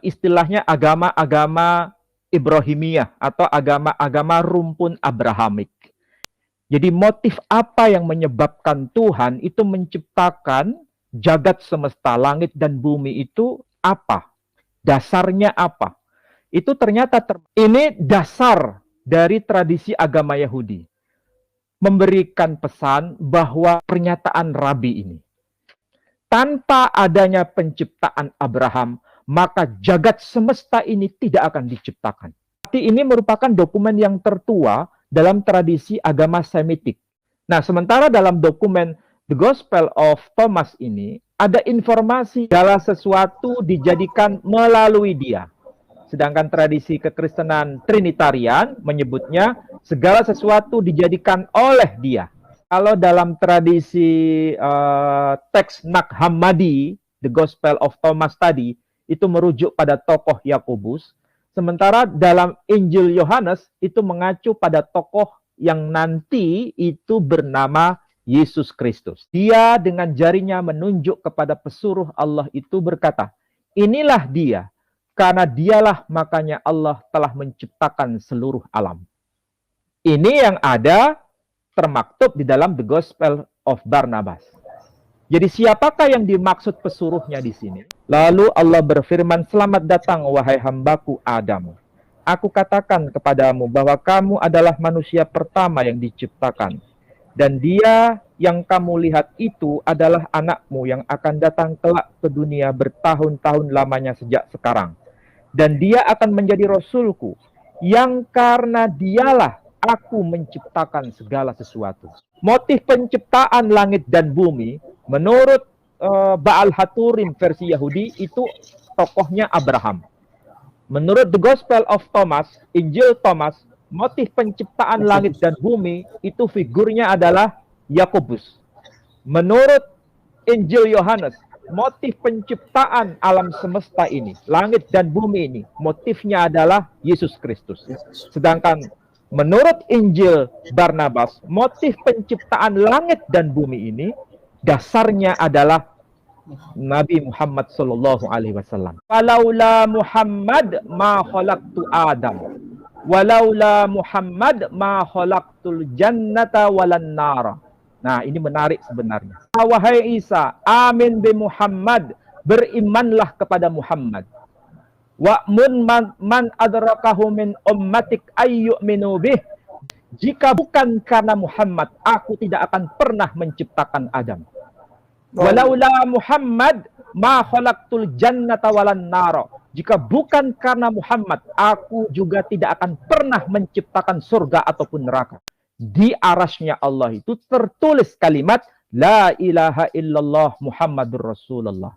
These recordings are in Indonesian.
istilahnya agama-agama Ibrahimiyah atau agama-agama rumpun Abrahamik. Jadi motif apa yang menyebabkan Tuhan itu menciptakan jagat semesta, langit dan bumi itu apa? Dasarnya apa? Itu ternyata ini dasar dari tradisi agama Yahudi. Memberikan pesan bahwa pernyataan Rabi ini, tanpa adanya penciptaan Abraham, maka jagat semesta ini tidak akan diciptakan. Tapi ini merupakan dokumen yang tertua dalam tradisi agama Semitik. Nah, sementara dalam dokumen The Gospel of Thomas ini, ada informasi segala sesuatu dijadikan melalui dia. Sedangkan tradisi kekristenan Trinitarian menyebutnya segala sesuatu dijadikan oleh dia. Kalau dalam tradisi teks Nag Hammadi, The Gospel of Thomas tadi, itu merujuk pada tokoh Yakobus. Sementara dalam Injil Yohanes itu mengacu pada tokoh yang nanti itu bernama Yesus Kristus. Dia dengan jarinya menunjuk kepada pesuruh Allah itu berkata, inilah dia, karena dialah makanya Allah telah menciptakan seluruh alam. Ini yang ada termaktub di dalam The Gospel of Barnabas. Jadi siapakah yang dimaksud pesuruhnya di sini? Lalu Allah berfirman, selamat datang wahai hambaku Adam. Aku katakan kepadamu bahwa kamu adalah manusia pertama yang diciptakan. Dan dia yang kamu lihat itu adalah anakmu yang akan datang kelak ke dunia bertahun-tahun lamanya sejak sekarang. Dan dia akan menjadi Rasulku, yang karena dialah aku menciptakan segala sesuatu. Motif penciptaan langit dan bumi, menurut Baal Haturim versi Yahudi, itu tokohnya Abraham. Menurut The Gospel of Thomas, Injil Thomas, motif penciptaan langit dan bumi, itu figurnya adalah Yakobus. Menurut Injil Yohanes, motif penciptaan alam semesta ini, langit dan bumi ini, motifnya adalah Yesus Kristus. Sedangkan menurut Injil Barnabas, motif penciptaan langit dan bumi ini, dasarnya adalah Nabi Muhammad sallallahu alaihi wasallam. Walaula Muhammad ma khalaqtu Adam. Walaula Muhammad ma khalaqtul jannata walan nara. Nah, ini menarik sebenarnya. Wahai Isa, amin bi Muhammad, berimanlah kepada Muhammad. Wa'mun man adrakahu min ummatik ayyu'minu bih. Jika bukan karena Muhammad, aku tidak akan pernah menciptakan Adam. Walaula Muhammad ma khalaqtul jannata walan nara. Jika bukan karena Muhammad, aku juga tidak akan pernah menciptakan surga ataupun neraka. Di arasnya Allah itu tertulis kalimat La ilaha illallah Muhammadur Rasulullah.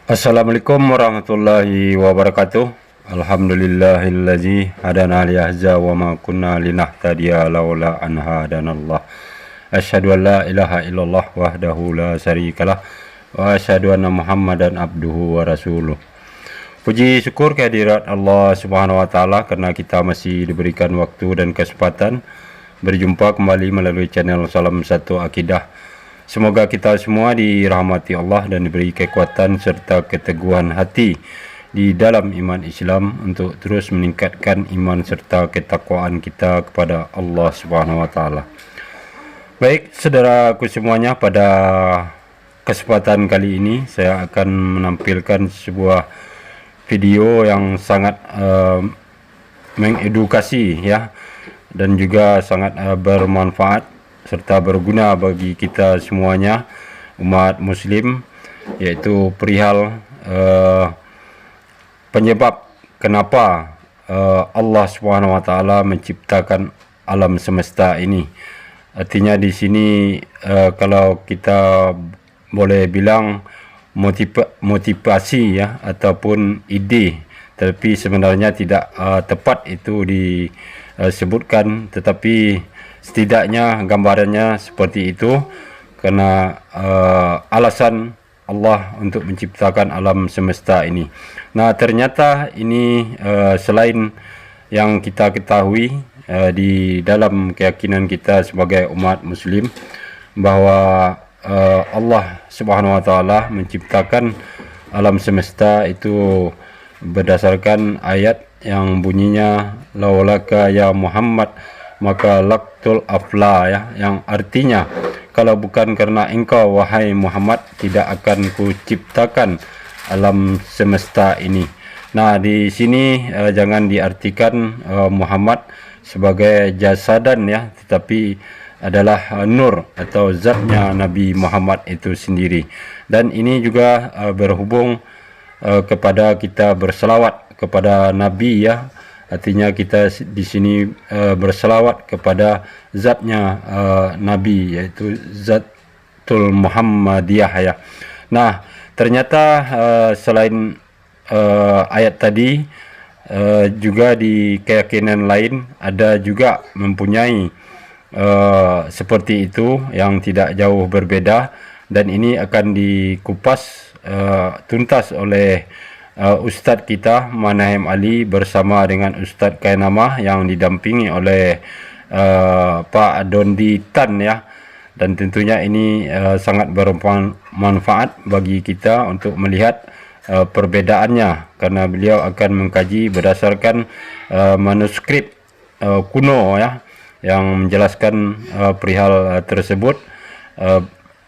Assalamualaikum warahmatullahi wabarakatuh. Alhamdulillahillazi hadana liyahza wa ma kunna linahtadiya laula an hadanallah. Asyhadu an la ilaha illallah wahdahu la syarikalah wa asyhadu anna Muhammadan abduhu wa rasuluh. Puji syukur kehadirat Allah Subhanahu wa taala karena kita masih diberikan waktu dan kesempatan berjumpa kembali melalui channel Salam Satu Akidah. Semoga kita semua dirahmati Allah dan diberi kekuatan serta keteguhan hati di dalam iman Islam untuk terus meningkatkan iman serta ketakwaan kita kepada Allah Subhanahu wa taala. Baik, saudaraku semuanya, pada kesempatan kali ini saya akan menampilkan sebuah video yang sangat mengedukasi ya, dan juga sangat bermanfaat serta berguna bagi kita semuanya umat muslim, yaitu perihal penyebab kenapa Allah Subhanahu wa taala menciptakan alam semesta ini. Artinya di sini kalau kita boleh bilang motivasi ya ataupun ide, tapi sebenarnya tidak tepat itu disebutkan, tetapi setidaknya gambarannya seperti itu, karena alasan Allah untuk menciptakan alam semesta ini. Nah, ternyata ini selain yang kita ketahui di dalam keyakinan kita sebagai umat muslim, bahwa Allah Subhanahu wa taala menciptakan alam semesta itu berdasarkan ayat yang bunyinya laulaka ya Muhammad maka laktul afla, ya, yang artinya kalau bukan karena engkau wahai Muhammad tidak akan kuciptakan alam semesta ini. Nah, di sini jangan diartikan Muhammad sebagai jasadan, ya, tetapi adalah nur atau zatnya Nabi Muhammad itu sendiri. Dan ini juga berhubung kepada kita berselawat kepada Nabi, ya. Artinya kita di sini berselawat kepada zatnya Nabi, yaitu Zatul Muhammadiyah, ya. Nah, ternyata selain ayat tadi, juga di keyakinan lain ada juga mempunyai seperti itu yang tidak jauh berbeda, dan ini akan dikupas tuntas oleh Ustadz kita Manahem Ali bersama dengan Ustadz Kainamah yang didampingi oleh Pak Dondi Tan, ya. Dan tentunya ini sangat bermanfaat bagi kita untuk melihat perbedaannya, karena beliau akan mengkaji berdasarkan manuskrip kuno, ya, yang menjelaskan perihal tersebut,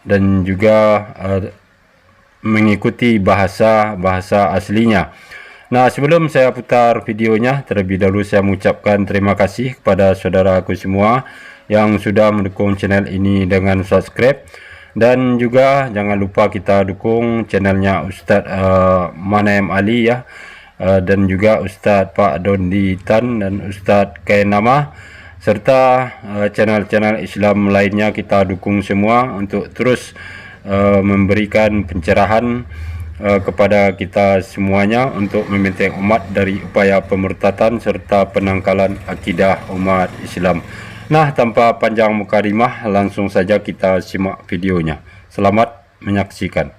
dan juga mengikuti bahasa aslinya. Nah, sebelum saya putar videonya, terlebih dahulu saya mengucapkan terima kasih kepada saudaraku semua yang sudah mendukung channel ini dengan subscribe, dan juga jangan lupa kita dukung channelnya Ustadz Manahem Ali, ya, dan juga Ustadz Pak Dondi Tan dan Ustadz Kainama, serta channel-channel Islam lainnya kita dukung semua untuk terus memberikan pencerahan kepada kita semuanya untuk membentengi umat dari upaya pemurtadan serta penangkalan akidah umat Islam. Nah, tanpa panjang mukadimah, langsung saja kita simak videonya. Selamat menyaksikan.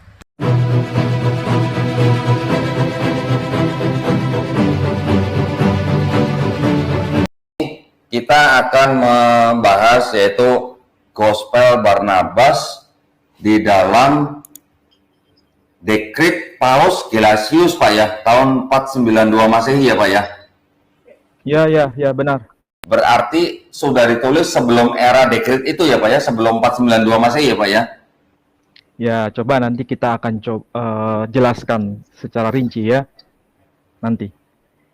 Kita akan membahas yaitu Gospel Barnabas di dalam dekrit Paus Gelasius, Pak, ya, tahun 492 Masehi, ya, Pak, ya. Ya, benar. Berarti sudah ditulis sebelum era dekrit itu, ya, Pak, ya, sebelum 492 Masehi, ya, Pak, ya. Ya, coba nanti kita akan jelaskan secara rinci, ya, nanti.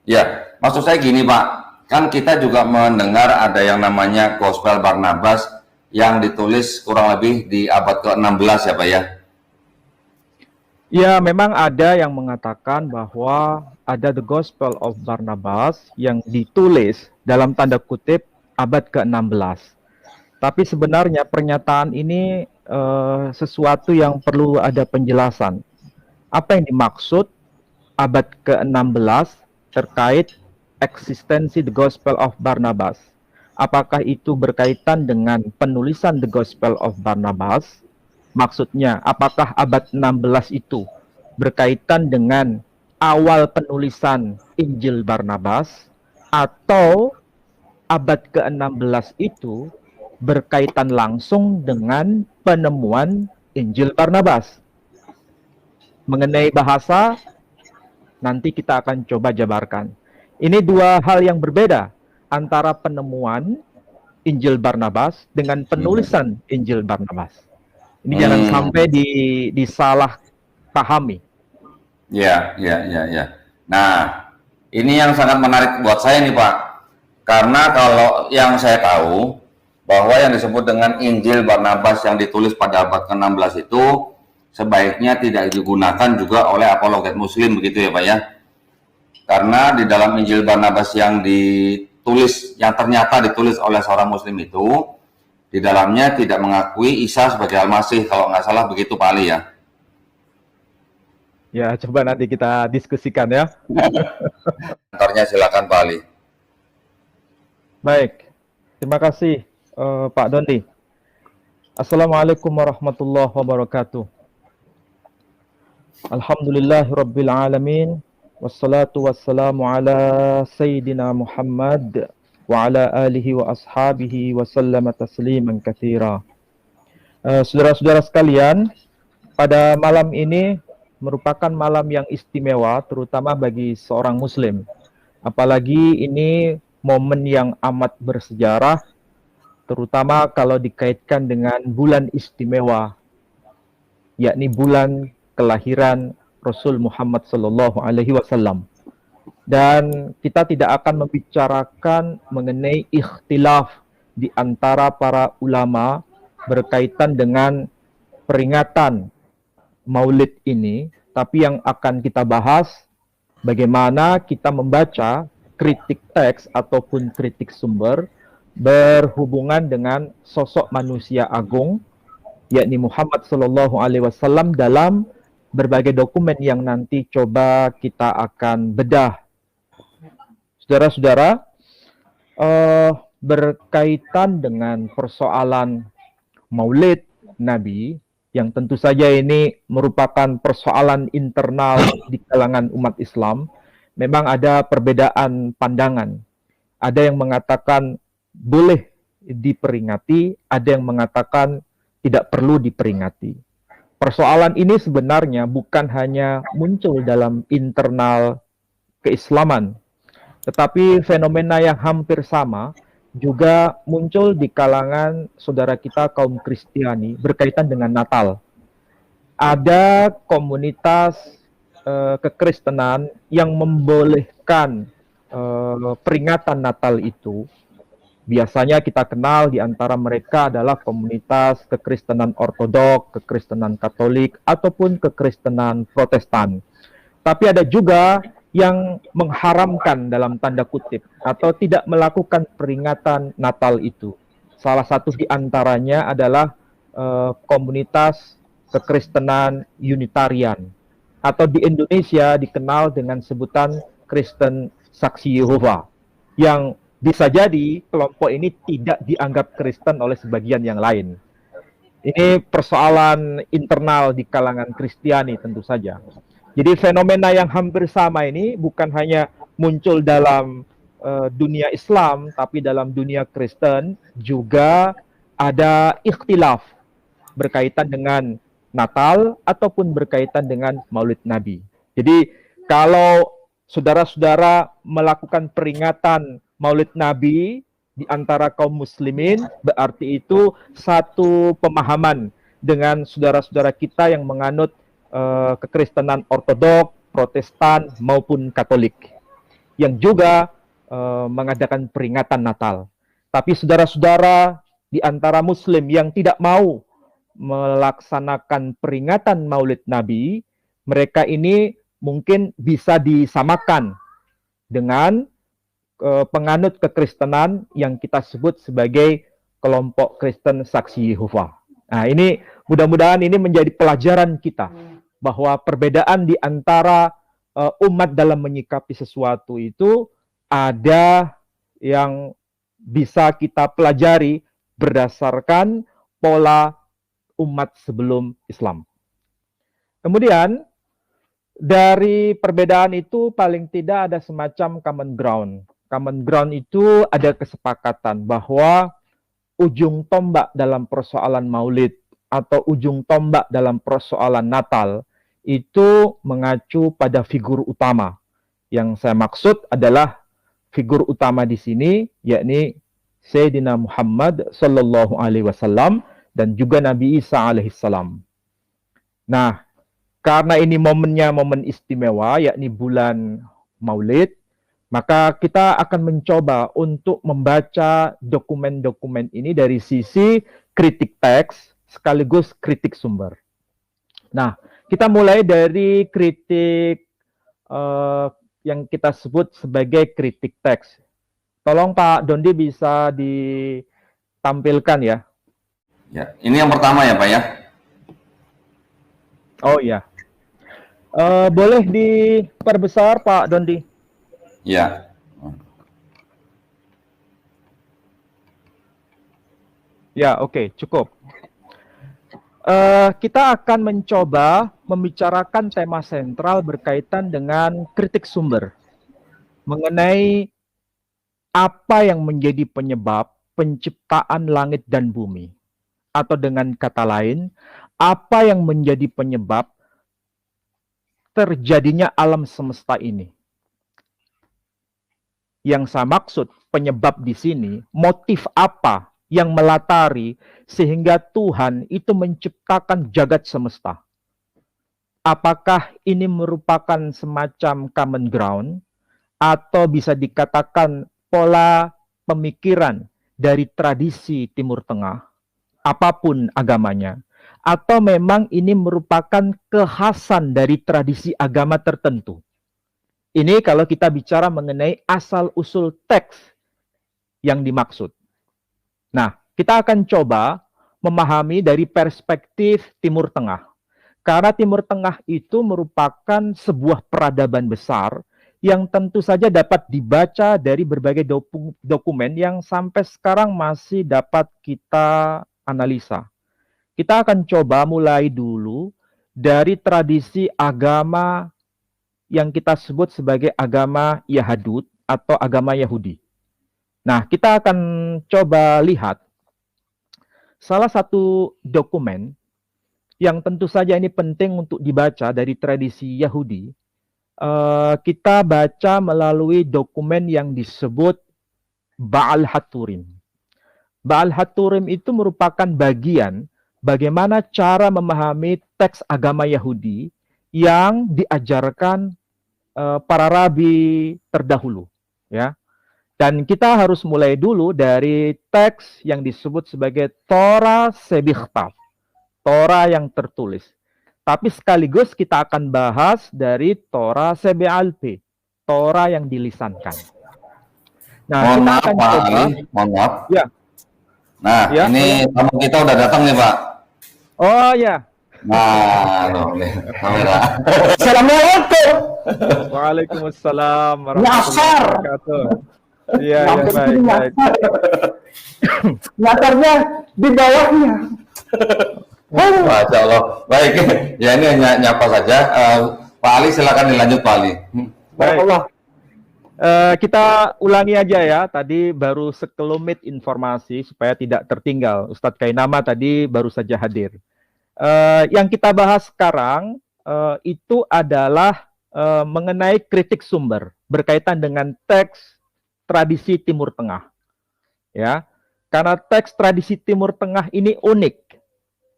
Ya, maksud saya gini, Pak, kan kita juga mendengar ada yang namanya Gospel Barnabas yang ditulis kurang lebih di abad ke-16, ya, Pak, ya. Ya, memang ada yang mengatakan bahwa ada The Gospel of Barnabas yang ditulis dalam tanda kutip abad ke-16. Tapi sebenarnya pernyataan ini sesuatu yang perlu ada penjelasan. Apa yang dimaksud abad ke-16 terkait eksistensi The Gospel of Barnabas? Apakah itu berkaitan dengan penulisan The Gospel of Barnabas? Maksudnya, apakah abad 16 itu berkaitan dengan awal penulisan Injil Barnabas, atau abad ke-16 itu berkaitan langsung dengan penemuan Injil Barnabas? Mengenai bahasa, nanti kita akan coba jabarkan. Ini dua hal yang berbeda antara penemuan Injil Barnabas dengan penulisan Injil Barnabas. Ini jangan sampai disalah pahami. Ya. Nah, ini yang sangat menarik buat saya nih, Pak. Karena kalau yang saya tahu, bahwa yang disebut dengan Injil Barnabas yang ditulis pada abad ke-16 itu sebaiknya tidak digunakan juga oleh apologet muslim, begitu ya, Pak, ya. Karena di dalam Injil Barnabas yang ditulis, yang ternyata ditulis oleh seorang muslim itu, di dalamnya tidak mengakui Isa sebagai Al-Masih, kalau nggak salah begitu, Pak Ali, ya. Ya, coba nanti kita diskusikan, ya. Kantornya silakan, Pak Ali. Baik, terima kasih Pak Dondi. Assalamualaikum warahmatullahi wabarakatuh. Alhamdulillahirabbil alamin wassalatu wassalamu ala sayyidina Muhammad wa ala alihi wa ashabihi wa sallama tasliman katsira. Saudara-saudara sekalian, pada malam ini merupakan malam yang istimewa terutama bagi seorang muslim. Apalagi ini momen yang amat bersejarah, terutama kalau dikaitkan dengan bulan istimewa, yakni bulan kelahiran Rasul Muhammad Sallallahu Alaihi Wasallam. Dan kita tidak akan membicarakan mengenai ikhtilaf di antara para ulama berkaitan dengan peringatan Maulid ini, tapi yang akan kita bahas bagaimana kita membaca kritik teks ataupun kritik sumber berhubungan dengan sosok manusia agung, yakni Muhammad Sallallahu Alaihi Wasallam dalam berbagai dokumen yang nanti coba kita akan bedah. Saudara-saudara, berkaitan dengan persoalan Maulid Nabi, yang tentu saja ini merupakan persoalan internal di kalangan umat Islam, memang ada perbedaan pandangan. Ada yang mengatakan boleh diperingati, ada yang mengatakan tidak perlu diperingati. Persoalan ini sebenarnya bukan hanya muncul dalam internal keislaman, tetapi fenomena yang hampir sama juga muncul di kalangan saudara kita kaum Kristiani berkaitan dengan Natal. Ada komunitas kekristenan yang membolehkan peringatan Natal itu. Biasanya kita kenal di antara mereka adalah komunitas kekristenan Ortodok, kekristenan Katolik, ataupun kekristenan Protestan. Tapi ada juga yang mengharamkan dalam tanda kutip atau tidak melakukan peringatan Natal itu. Salah satu di antaranya adalah komunitas kekristenan Unitarian atau di Indonesia dikenal dengan sebutan Kristen Saksi Yehova, yang bisa jadi kelompok ini tidak dianggap Kristen oleh sebagian yang lain. Ini persoalan internal di kalangan Kristiani tentu saja. Jadi fenomena yang hampir sama ini bukan hanya muncul dalam dunia Islam, tapi dalam dunia Kristen juga ada ikhtilaf berkaitan dengan Natal ataupun berkaitan dengan Maulid Nabi. Jadi kalau saudara-saudara melakukan peringatan Maulid Nabi di antara kaum muslimin, berarti itu satu pemahaman dengan saudara-saudara kita yang menganut kekristenan Ortodok, Protestan maupun Katolik yang juga mengadakan peringatan Natal. Tapi saudara-saudara di antara muslim yang tidak mau melaksanakan peringatan Maulid Nabi, mereka ini mungkin bisa disamakan dengan penganut kekristenan yang kita sebut sebagai kelompok Kristen Saksi Yehova. Nah, ini mudah-mudahan ini menjadi pelajaran kita bahwa perbedaan di antara umat dalam menyikapi sesuatu itu ada yang bisa kita pelajari berdasarkan pola umat sebelum Islam. Kemudian dari perbedaan itu paling tidak ada semacam common ground. Common ground itu ada kesepakatan bahwa ujung tombak dalam persoalan Maulid atau ujung tombak dalam persoalan Natal itu mengacu pada figur utama. Yang saya maksud adalah figur utama di sini yakni Sayyidina Muhammad Sallallahu Alaihi Wasallam dan juga Nabi Isa Alaihissalam. Nah, karena ini momennya momen istimewa yakni bulan Maulid, maka kita akan mencoba untuk membaca dokumen-dokumen ini dari sisi kritik teks sekaligus kritik sumber. Nah, kita mulai dari kritik yang kita sebut sebagai kritik teks. Tolong Pak Dondi bisa ditampilkan ya. Ya, ini yang pertama ya Pak ya. Oh iya. Boleh diperbesar Pak Dondi? Ya. Ya, oke, cukup. Kita akan mencoba membicarakan tema sentral berkaitan dengan kritik sumber mengenai apa yang menjadi penyebab penciptaan langit dan bumi, atau dengan kata lain, apa yang menjadi penyebab terjadinya alam semesta ini. Yang saya maksud penyebab di sini, motif apa yang melatari sehingga Tuhan itu menciptakan jagat semesta. Apakah ini merupakan semacam common ground atau bisa dikatakan pola pemikiran dari tradisi Timur Tengah, apapun agamanya, atau memang ini merupakan kekhasan dari tradisi agama tertentu. Ini kalau kita bicara mengenai asal-usul teks yang dimaksud. Nah, kita akan coba memahami dari perspektif Timur Tengah. Karena Timur Tengah itu merupakan sebuah peradaban besar yang tentu saja dapat dibaca dari berbagai dokumen yang sampai sekarang masih dapat kita analisa. Kita akan coba mulai dulu dari tradisi agama yang kita sebut sebagai agama Yahudut atau agama Yahudi. Nah, kita akan coba lihat salah satu dokumen yang tentu saja ini penting untuk dibaca dari tradisi Yahudi. Kita baca melalui dokumen yang disebut Baal Haturim. Baal Haturim itu merupakan bagian bagaimana cara memahami teks agama Yahudi yang diajarkan para rabi terdahulu, ya. Dan kita harus mulai dulu dari teks yang disebut sebagai Torah Sebichtav, Torah yang tertulis. Tapi sekaligus kita akan bahas dari Torah Sebe'alpe, Torah yang dilisankan. Nah, kita akan coba. Mohon maaf. Ya. Nah, ya, ini tamu kita udah datang nih, Pak. Oh ya. Nah, nih, kamera. Assalamualaikum. Waalaikumsalam warahmatullahi wabarakatuh. Iya, ya, baik. Nyasarnya di bawahnya. Masya Allah. Baik, ya ini hanya nyapa saja. Pak Ali, silakan dilanjut, Pak Ali. Baik. Kita ulangi aja ya. Tadi baru sekelumit informasi supaya tidak tertinggal. Ustadz Kainama tadi baru saja hadir. Yang kita bahas sekarang itu adalah mengenai kritik sumber berkaitan dengan teks tradisi Timur Tengah. Ya, karena teks tradisi Timur Tengah ini unik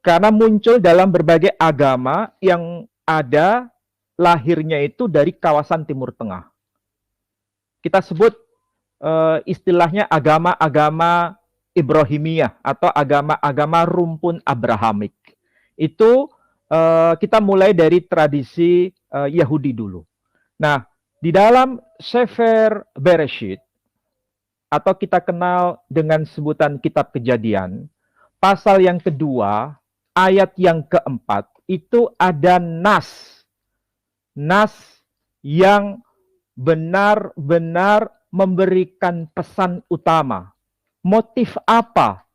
karena muncul dalam berbagai agama yang ada lahirnya itu dari kawasan Timur Tengah. Kita sebut istilahnya agama-agama Ibrahimiyah atau agama-agama rumpun Abrahamik. Itu kita mulai dari tradisi Yahudi dulu. Nah, di dalam Sefer Bereshit atau kita kenal dengan sebutan Kitab Kejadian, pasal yang kedua, ayat yang keempat, itu ada nas yang benar-benar memberikan pesan utama. Motif apa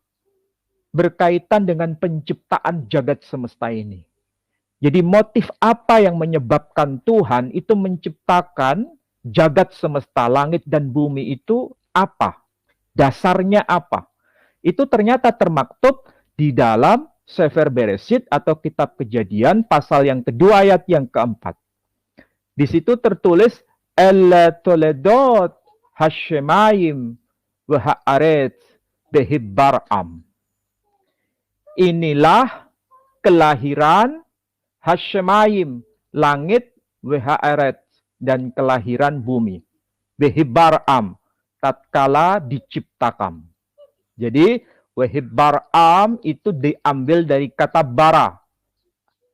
berkaitan dengan penciptaan jagat semesta ini? Jadi motif apa yang menyebabkan Tuhan itu menciptakan jagat semesta, langit dan bumi itu apa? Dasarnya apa? Itu ternyata termaktub di dalam Sefer Bereshit atau Kitab Kejadian pasal yang kedua ayat yang keempat. Di situ tertulis Toledot Hashemayim V'ha'aretz Behibbar'am. Inilah kelahiran Hashemayim, langit, V'ha'aretz, dan kelahiran bumi. Behibbar'am, tatkala diciptakan. Jadi, Behibbar'am itu diambil dari kata bara,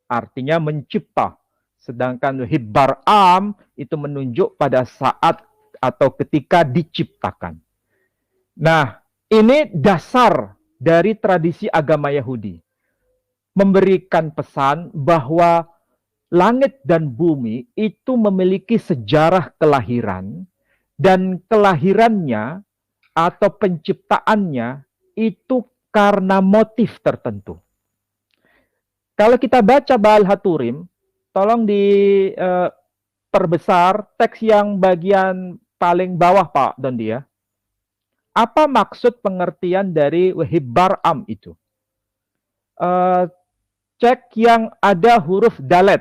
artinya mencipta. Sedangkan Behibbar'am itu menunjuk pada saat atau ketika diciptakan. Nah, ini dasar dari tradisi agama Yahudi. Memberikan pesan bahwa langit dan bumi itu memiliki sejarah kelahiran, dan kelahirannya atau penciptaannya itu karena motif tertentu. Kalau kita baca Baal Haturim, tolong diperbesar teks yang bagian paling bawah Pak Dondi ya. Apa maksud pengertian dari Wehibbar Am itu? Cek yang ada huruf dalet.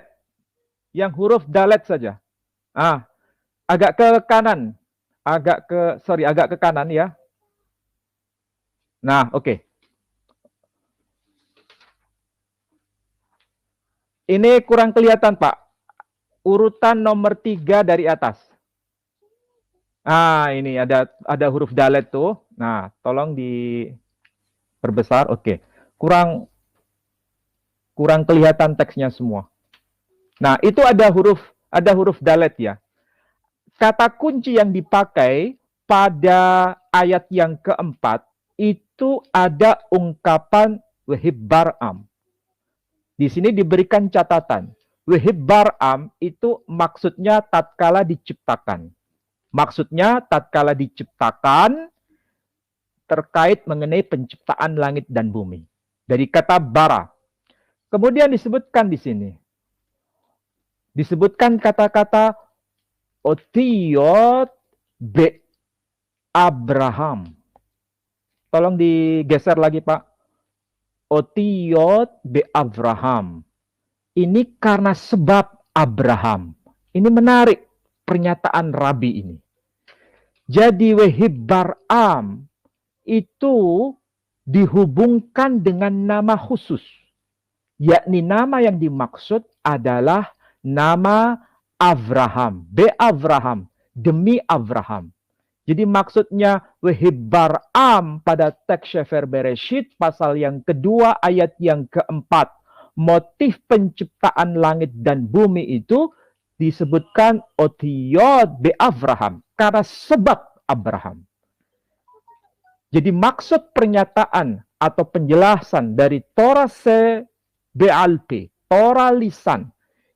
Yang huruf dalet saja. Agak ke kanan. Agak ke kanan ya. Nah, oke. Ini kurang kelihatan, Pak. Urutan nomor 3 dari atas. Ini ada huruf dalet tuh. Nah, tolong diperbesar. Oke. Kurang kelihatan teksnya semua. Nah, itu ada huruf dalet ya. Kata kunci yang dipakai pada ayat yang keempat itu ada ungkapan Wehibbar Am. Di sini diberikan catatan. Wehibbar Am itu maksudnya tatkala diciptakan. Maksudnya tatkala diciptakan terkait mengenai penciptaan langit dan bumi. Dari kata bara. Kemudian disebutkan di sini. Disebutkan kata-kata Otiyot be Abraham. Tolong digeser lagi Pak. Otiyot be Abraham. Ini karena sebab Abraham. Ini menarik pernyataan Rabi ini. Jadi Wehibbar Am itu dihubungkan dengan nama khusus. Yakni nama yang dimaksud adalah nama Abraham. Be Abraham. Demi Abraham. Jadi maksudnya Wehibbar Am pada teks Sefer Bereshit pasal yang kedua ayat yang keempat. Motif penciptaan langit dan bumi itu disebutkan Otiyot be Abraham. Karena sebab Abraham. Jadi maksud pernyataan atau penjelasan dari Torah Be'alpe, Torah lisan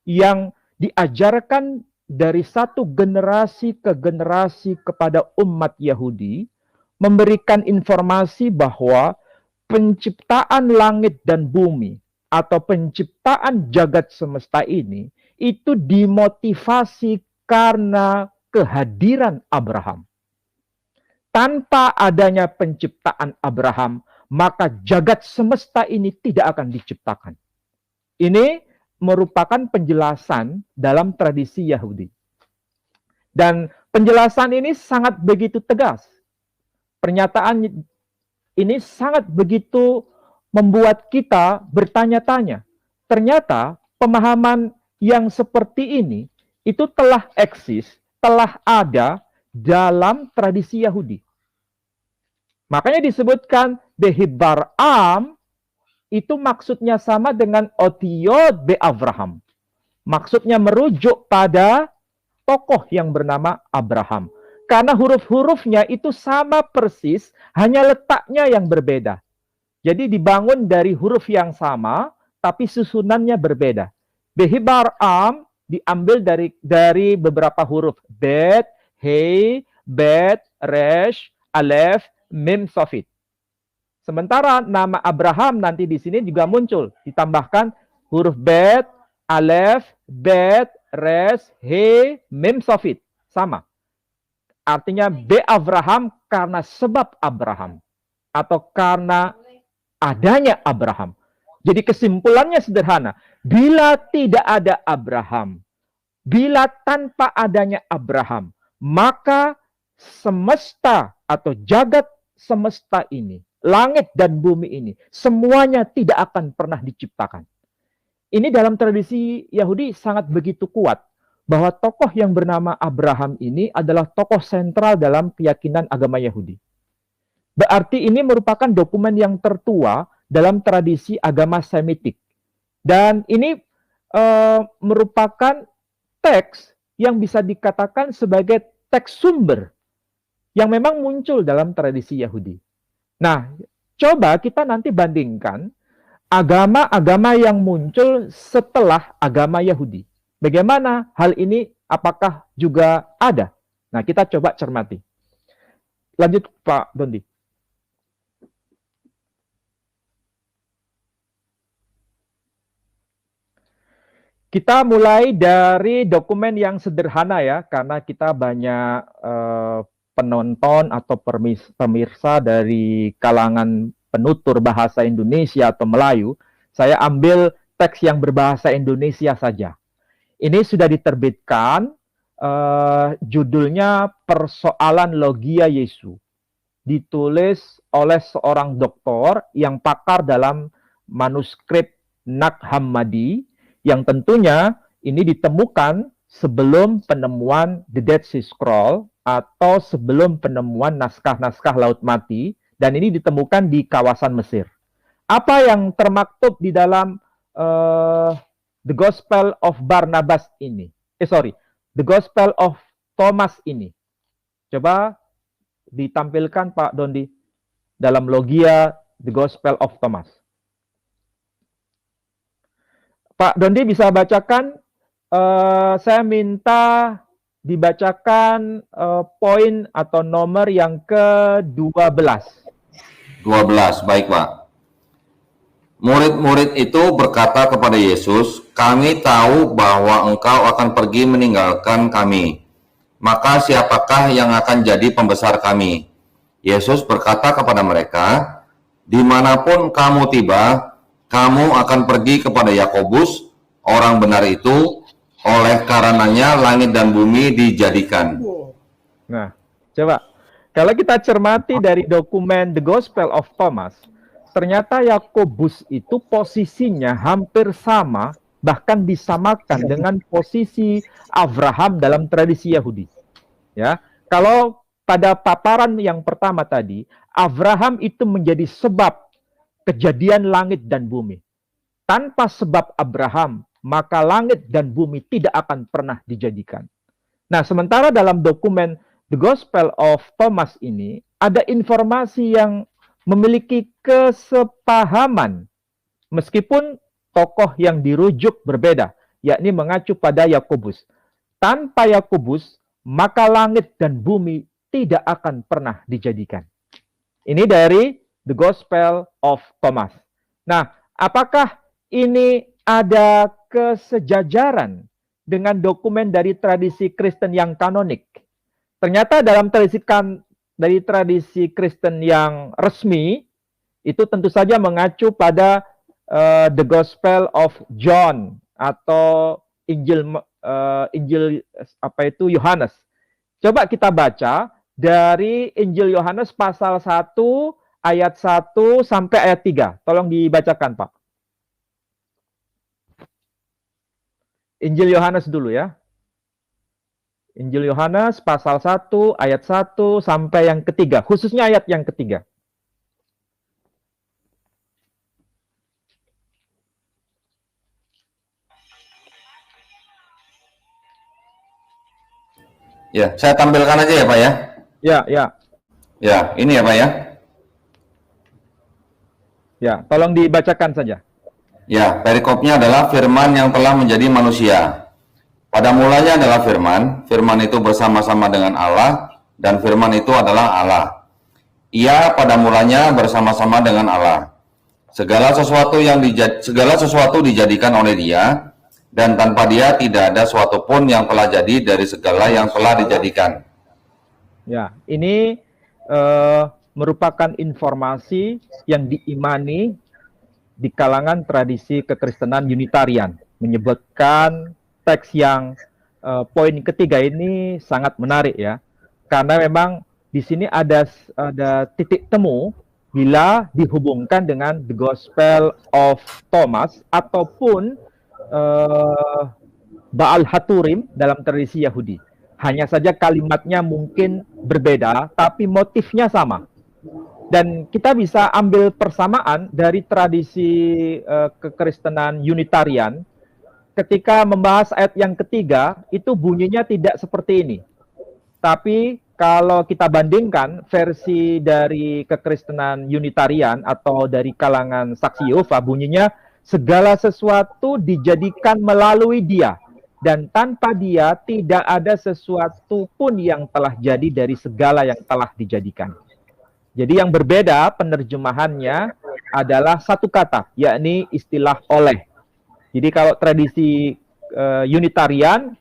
yang diajarkan dari satu generasi ke generasi kepada umat Yahudi, memberikan informasi bahwa penciptaan langit dan bumi atau penciptaan jagat semesta ini itu dimotivasi karena kehadiran Abraham. Tanpa adanya penciptaan Abraham, maka jagat semesta ini tidak akan diciptakan. Ini merupakan penjelasan dalam tradisi Yahudi. Dan penjelasan ini sangat begitu tegas. Pernyataan ini sangat begitu membuat kita bertanya-tanya. Ternyata pemahaman yang seperti ini itu telah eksis, telah ada dalam tradisi Yahudi. Makanya disebutkan Wehibbar Am itu maksudnya sama dengan Otiyot be Abraham. Maksudnya merujuk pada tokoh yang bernama Abraham. Karena huruf-hurufnya itu sama persis, hanya letaknya yang berbeda. Jadi dibangun dari huruf yang sama, tapi susunannya berbeda. Wehibbar Am diambil dari beberapa huruf. Bet, Hei, Bet, Resh, Alef, Mim, Sofit. Sementara nama Abraham nanti di sini juga muncul. Ditambahkan huruf Bet, Alef, Bet, Resh, He, Mim, Sofit. Sama. Artinya Be Abraham karena sebab Abraham. Atau karena adanya Abraham. Jadi kesimpulannya sederhana. Bila tidak ada Abraham, bila tanpa adanya Abraham, maka semesta atau jagat semesta ini, langit dan bumi ini, semuanya tidak akan pernah diciptakan. Ini dalam tradisi Yahudi sangat begitu kuat, bahwa tokoh yang bernama Abraham ini adalah tokoh sentral dalam keyakinan agama Yahudi. Berarti ini merupakan dokumen yang tertua dalam tradisi agama Semitik. Dan ini merupakan teks yang bisa dikatakan sebagai teks sumber yang memang muncul dalam tradisi Yahudi. Nah, coba kita nanti bandingkan agama-agama yang muncul setelah agama Yahudi. Bagaimana hal ini? Apakah juga ada? Nah, kita coba cermati. Lanjut, Pak Dondi. Kita mulai dari dokumen yang sederhana ya, karena kita banyak penonton atau pemirsa dari kalangan penutur bahasa Indonesia atau Melayu. Saya ambil teks yang berbahasa Indonesia saja. Ini sudah diterbitkan, judulnya Persoalan Logia Yesu. Ditulis oleh seorang doktor yang pakar dalam manuskrip Nag Hammadi, yang tentunya ini ditemukan sebelum penemuan The Dead Sea Scroll atau sebelum penemuan naskah-naskah Laut Mati, dan ini ditemukan di kawasan Mesir. Apa yang termaktub di dalam The Gospel of Barnabas ini? The Gospel of Thomas ini. Coba ditampilkan Pak Dondi dalam Logia The Gospel of Thomas. Pak Dondi bisa bacakan, saya minta dibacakan poin atau nomor yang ke-12. 12, baik Pak. Murid-murid itu berkata kepada Yesus, "Kami tahu bahwa engkau akan pergi meninggalkan kami. Maka siapakah yang akan jadi pembesar kami?" Yesus berkata kepada mereka, "Dimanapun kamu tiba, kamu akan pergi kepada Yakobus, orang benar itu, oleh karenanya langit dan bumi dijadikan." Nah, coba. Kalau kita cermati dari dokumen The Gospel of Thomas, ternyata Yakobus itu posisinya hampir sama, bahkan disamakan dengan posisi Abraham dalam tradisi Yahudi. Ya, kalau pada paparan yang pertama tadi, Abraham itu menjadi sebab kejadian langit dan bumi. Tanpa sebab Abraham, maka langit dan bumi tidak akan pernah dijadikan. Nah, sementara dalam dokumen The Gospel of Thomas ini, ada informasi yang memiliki kesepahaman, meskipun tokoh yang dirujuk berbeda, yakni mengacu pada Yakobus. Tanpa Yakobus, maka langit dan bumi tidak akan pernah dijadikan. Ini dari The Gospel of Thomas. Nah, apakah ini ada kesejajaran dengan dokumen dari tradisi Kristen yang kanonik? Ternyata dalam dari tradisi Kristen yang resmi, itu tentu saja mengacu pada The Gospel of John atau Injil Yohanes. Coba kita baca dari Injil Yohanes pasal 1 ayat 1 sampai ayat 3. Tolong dibacakan, Pak. Injil Yohanes dulu ya. Injil Yohanes pasal 1 ayat 1 sampai yang ketiga, khususnya ayat yang ketiga. Ya, saya tampilkan aja ya Pak ya. Ya, ya. Ya, ini ya Pak ya. Ya, tolong dibacakan saja. Ya, perikopnya adalah firman yang telah menjadi manusia. Pada mulanya adalah firman, firman itu bersama-sama dengan Allah, dan firman itu adalah Allah. Ia pada mulanya bersama-sama dengan Allah. Segala sesuatu dijadikan oleh Dia, dan tanpa Dia tidak ada suatu pun yang telah jadi dari segala yang telah dijadikan. Ya, ini merupakan informasi yang diimani di kalangan tradisi kekristenan Unitarian, menyebutkan teks yang poin ketiga ini sangat menarik ya, karena memang di sini ada titik temu bila dihubungkan dengan The Gospel of Thomas ataupun Baal Haturim dalam tradisi Yahudi. Hanya saja kalimatnya mungkin berbeda, tapi motifnya sama. Dan kita bisa ambil persamaan dari tradisi kekristenan Unitarian. Ketika membahas ayat yang ketiga, itu bunyinya tidak seperti ini. Tapi kalau kita bandingkan versi dari kekristenan Unitarian atau dari kalangan Saksi Yehova, bunyinya segala sesuatu dijadikan melalui Dia, dan tanpa Dia tidak ada sesuatu pun yang telah jadi dari segala yang telah dijadikan. Jadi yang berbeda penerjemahannya adalah satu kata, yakni istilah oleh. Jadi kalau tradisi Unitarian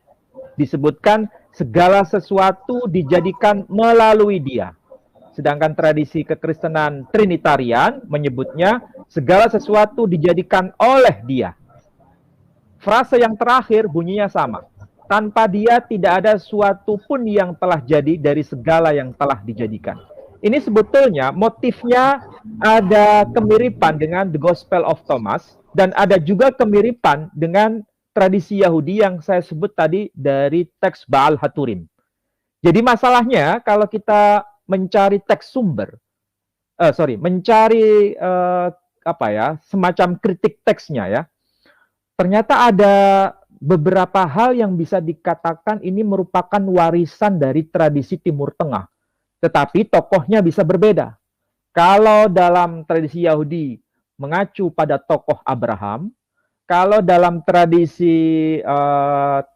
disebutkan segala sesuatu dijadikan melalui Dia. Sedangkan tradisi kekristenan Trinitarian menyebutnya segala sesuatu dijadikan oleh Dia. Frase yang terakhir bunyinya sama. Tanpa Dia tidak ada suatu pun yang telah jadi dari segala yang telah dijadikan. Ini sebetulnya motifnya ada kemiripan dengan The Gospel of Thomas dan ada juga kemiripan dengan tradisi Yahudi yang saya sebut tadi dari teks Baal Haturim. Jadi masalahnya kalau kita mencari teks sumber, mencari semacam kritik teksnya ya, ternyata ada beberapa hal yang bisa dikatakan ini merupakan warisan dari tradisi Timur Tengah. Tetapi tokohnya bisa berbeda. Kalau dalam tradisi Yahudi mengacu pada tokoh Abraham, kalau dalam tradisi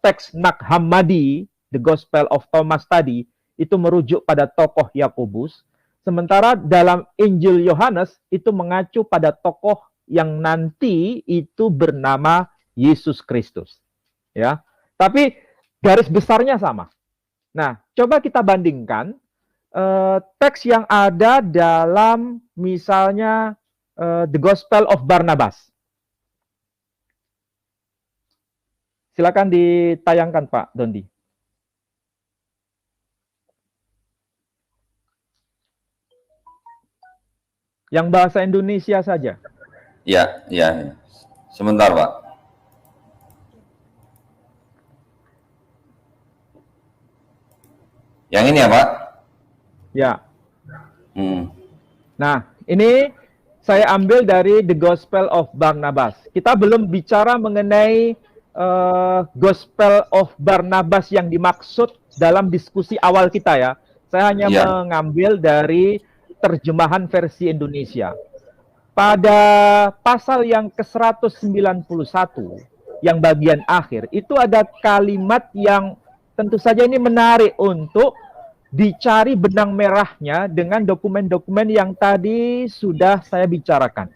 teks Nag Hammadi, The Gospel of Thomas tadi, itu merujuk pada tokoh Yakobus. Sementara dalam Injil Yohanes itu mengacu pada tokoh yang nanti itu bernama Yesus Kristus. Ya, tapi garis besarnya sama. Nah, coba kita bandingkan teks yang ada dalam misalnya The Gospel of Barnabas. Silakan ditayangkan Pak Dondi. Yang bahasa Indonesia saja. Ya, ya. Sebentar, Pak. Yang ini ya, Pak? Ya. Nah, ini saya ambil dari The Gospel of Barnabas. Kita belum bicara mengenai Gospel of Barnabas yang dimaksud dalam diskusi awal kita ya. Saya hanya mengambil dari terjemahan versi Indonesia. Pada pasal yang ke-191 yang bagian akhir itu ada kalimat yang tentu saja ini menarik untuk dicari benang merahnya dengan dokumen-dokumen yang tadi sudah saya bicarakan.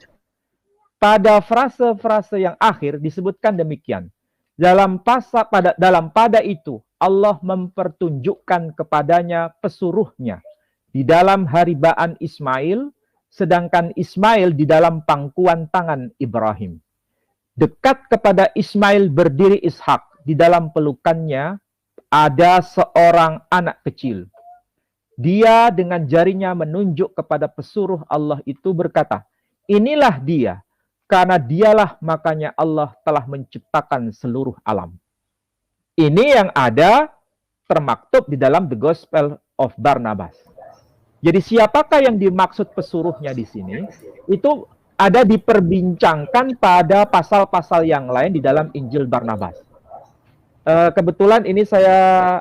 Pada frase-frase yang akhir disebutkan demikian. Pada itu Allah mempertunjukkan kepadanya pesuruhnya di dalam haribaan Ismail, sedangkan Ismail di dalam pangkuan tangan Ibrahim. Dekat kepada Ismail berdiri Ishak, di dalam pelukannya ada seorang anak kecil. Dia dengan jarinya menunjuk kepada pesuruh Allah itu berkata, inilah dia, karena dialah makanya Allah telah menciptakan seluruh alam. Ini yang ada termaktub di dalam The Gospel of Barnabas. Jadi siapakah yang dimaksud pesuruhnya di sini? Itu ada diperbincangkan pada pasal-pasal yang lain di dalam Injil Barnabas. Kebetulan ini saya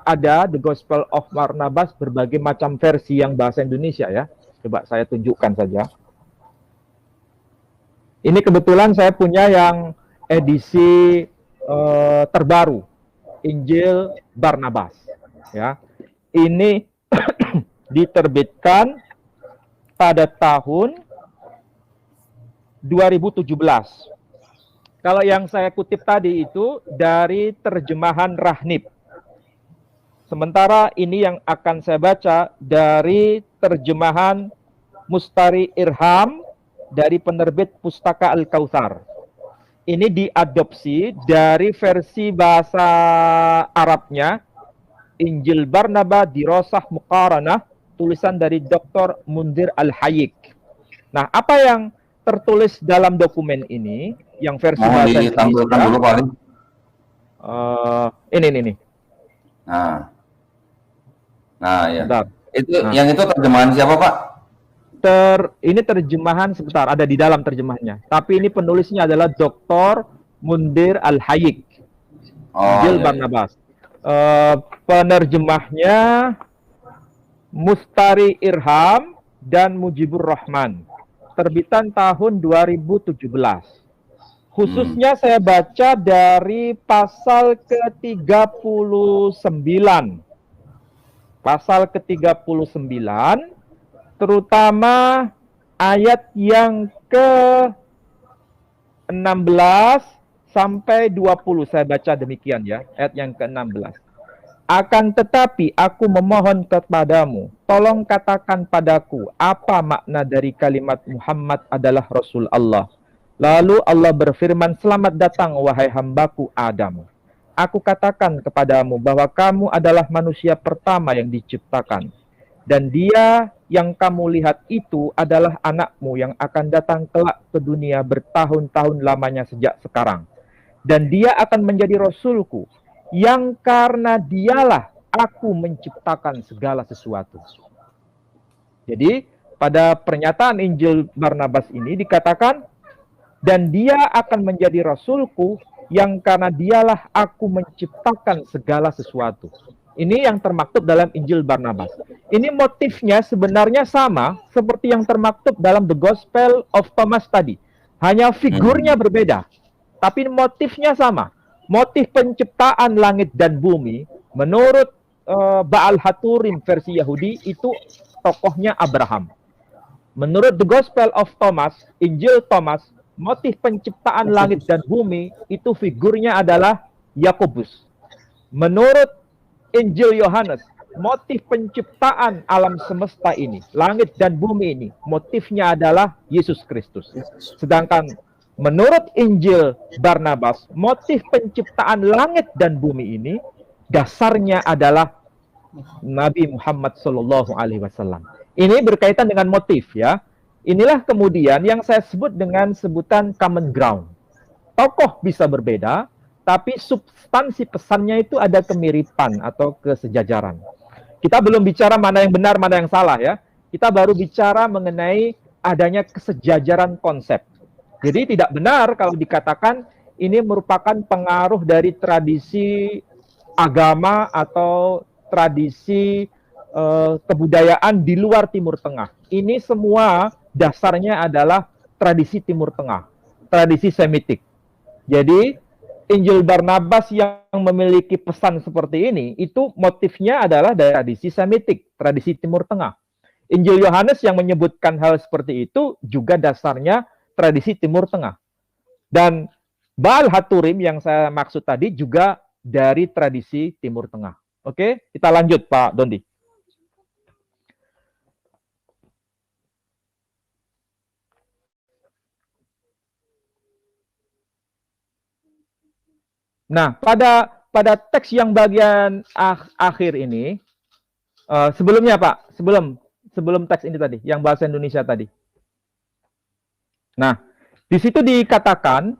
ada The Gospel of Barnabas berbagai macam versi yang bahasa Indonesia ya. Coba saya tunjukkan saja. Ini kebetulan saya punya yang edisi terbaru Injil Barnabas ya. Ini diterbitkan pada tahun 2017. Kalau yang saya kutip tadi itu dari terjemahan Rahnib. Sementara ini yang akan saya baca dari terjemahan Mustari Irham dari penerbit Pustaka Al-Kautsar. Ini diadopsi dari versi bahasa Arabnya Injil Barnabas Dirosah Muqaranah, tulisan dari Dr. Mundir Al-Hayik. Nah, apa yang tertulis dalam dokumen ini, yang versi bahasa Indonesia, dulu paling. Ini. Nah, ya. Bentar. Yang itu terjemahan siapa, Pak? Ini terjemahan sebentar, ada di dalam terjemahannya. Tapi ini penulisnya adalah Dr. Mundir Al-Hayik. Injil Barnabas. Penerjemahnya Mustari Irham dan Mujibur Rahman. Terbitan tahun 2017. Khususnya saya baca dari pasal ke-39. Pasal ke-39, terutama ayat yang ke-16 sampai 20 saya baca demikian ya, ayat yang ke-16. Akan tetapi aku memohon kepadamu, tolong katakan padaku apa makna dari kalimat Muhammad adalah Rasul Allah. Lalu Allah berfirman, selamat datang wahai hambaku Adam. Aku katakan kepadamu bahwa kamu adalah manusia pertama yang diciptakan. Dan dia yang kamu lihat itu adalah anakmu yang akan datang kelak ke dunia bertahun-tahun lamanya sejak sekarang. Dan dia akan menjadi Rasulku, yang karena dialah aku menciptakan segala sesuatu. Jadi pada pernyataan Injil Barnabas ini dikatakan, dan dia akan menjadi Rasulku, yang karena dialah aku menciptakan segala sesuatu. Ini yang termaktub dalam Injil Barnabas. Ini motifnya sebenarnya sama seperti yang termaktub dalam The Gospel of Thomas tadi. Hanya figurnya berbeda, tapi motifnya sama. Motif penciptaan langit dan bumi menurut Baal Haturim versi Yahudi itu tokohnya Abraham. Menurut The Gospel of Thomas, Injil Thomas, motif penciptaan langit dan bumi itu figurnya adalah Yakobus. Menurut Injil Yohanes, motif penciptaan alam semesta ini, langit dan bumi ini, motifnya adalah Yesus Kristus. Sedangkan menurut Injil Barnabas, motif penciptaan langit dan bumi ini dasarnya adalah Nabi Muhammad SAW. Ini berkaitan dengan motif ya. Inilah kemudian yang saya sebut dengan sebutan common ground. Tokoh bisa berbeda, tapi substansi pesannya itu ada kemiripan atau kesejajaran. Kita belum bicara mana yang benar, mana yang salah ya. Kita baru bicara mengenai adanya kesejajaran konsep. Jadi tidak benar kalau dikatakan ini merupakan pengaruh dari tradisi agama atau tradisi kebudayaan di luar Timur Tengah. Ini semua dasarnya adalah tradisi Timur Tengah, tradisi Semitik. Jadi Injil Barnabas yang memiliki pesan seperti ini, itu motifnya adalah dari tradisi Semitik, tradisi Timur Tengah. Injil Yohanes yang menyebutkan hal seperti itu juga dasarnya tradisi Timur Tengah. Dan Baal Haturim yang saya maksud tadi juga dari tradisi Timur Tengah. Oke, kita lanjut Pak Dondi. Nah, pada teks yang bagian akhir ini, sebelumnya Pak, sebelum teks ini tadi, yang bahasa Indonesia tadi. Nah, di situ dikatakan,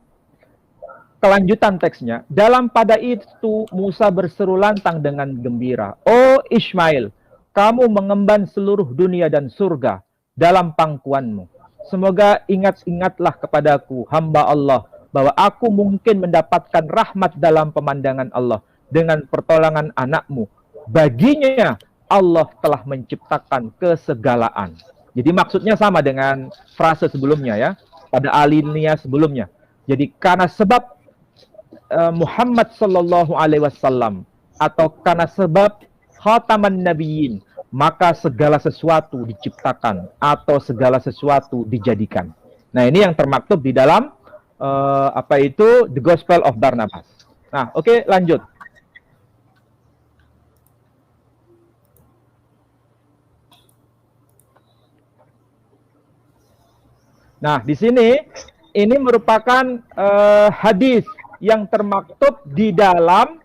kelanjutan teksnya, dalam pada itu Musa berseru lantang dengan gembira, "Oh Ismail, kamu mengemban seluruh dunia dan surga dalam pangkuanmu. Semoga ingatlah kepadaku, hamba Allah, bahwa aku mungkin mendapatkan rahmat dalam pemandangan Allah dengan pertolongan anakmu. Baginya Allah telah menciptakan kesegalaan." Jadi maksudnya sama dengan frase sebelumnya ya, pada alinea sebelumnya. Jadi karena sebab Muhammad sallallahu alaihi wasallam atau karena sebab khataman nabiyyin, maka segala sesuatu diciptakan atau segala sesuatu dijadikan. Nah, ini yang termaktub di dalam The Gospel of Barnabas. Nah, oke, lanjut. Nah, di sini ini merupakan hadis yang termaktub di dalam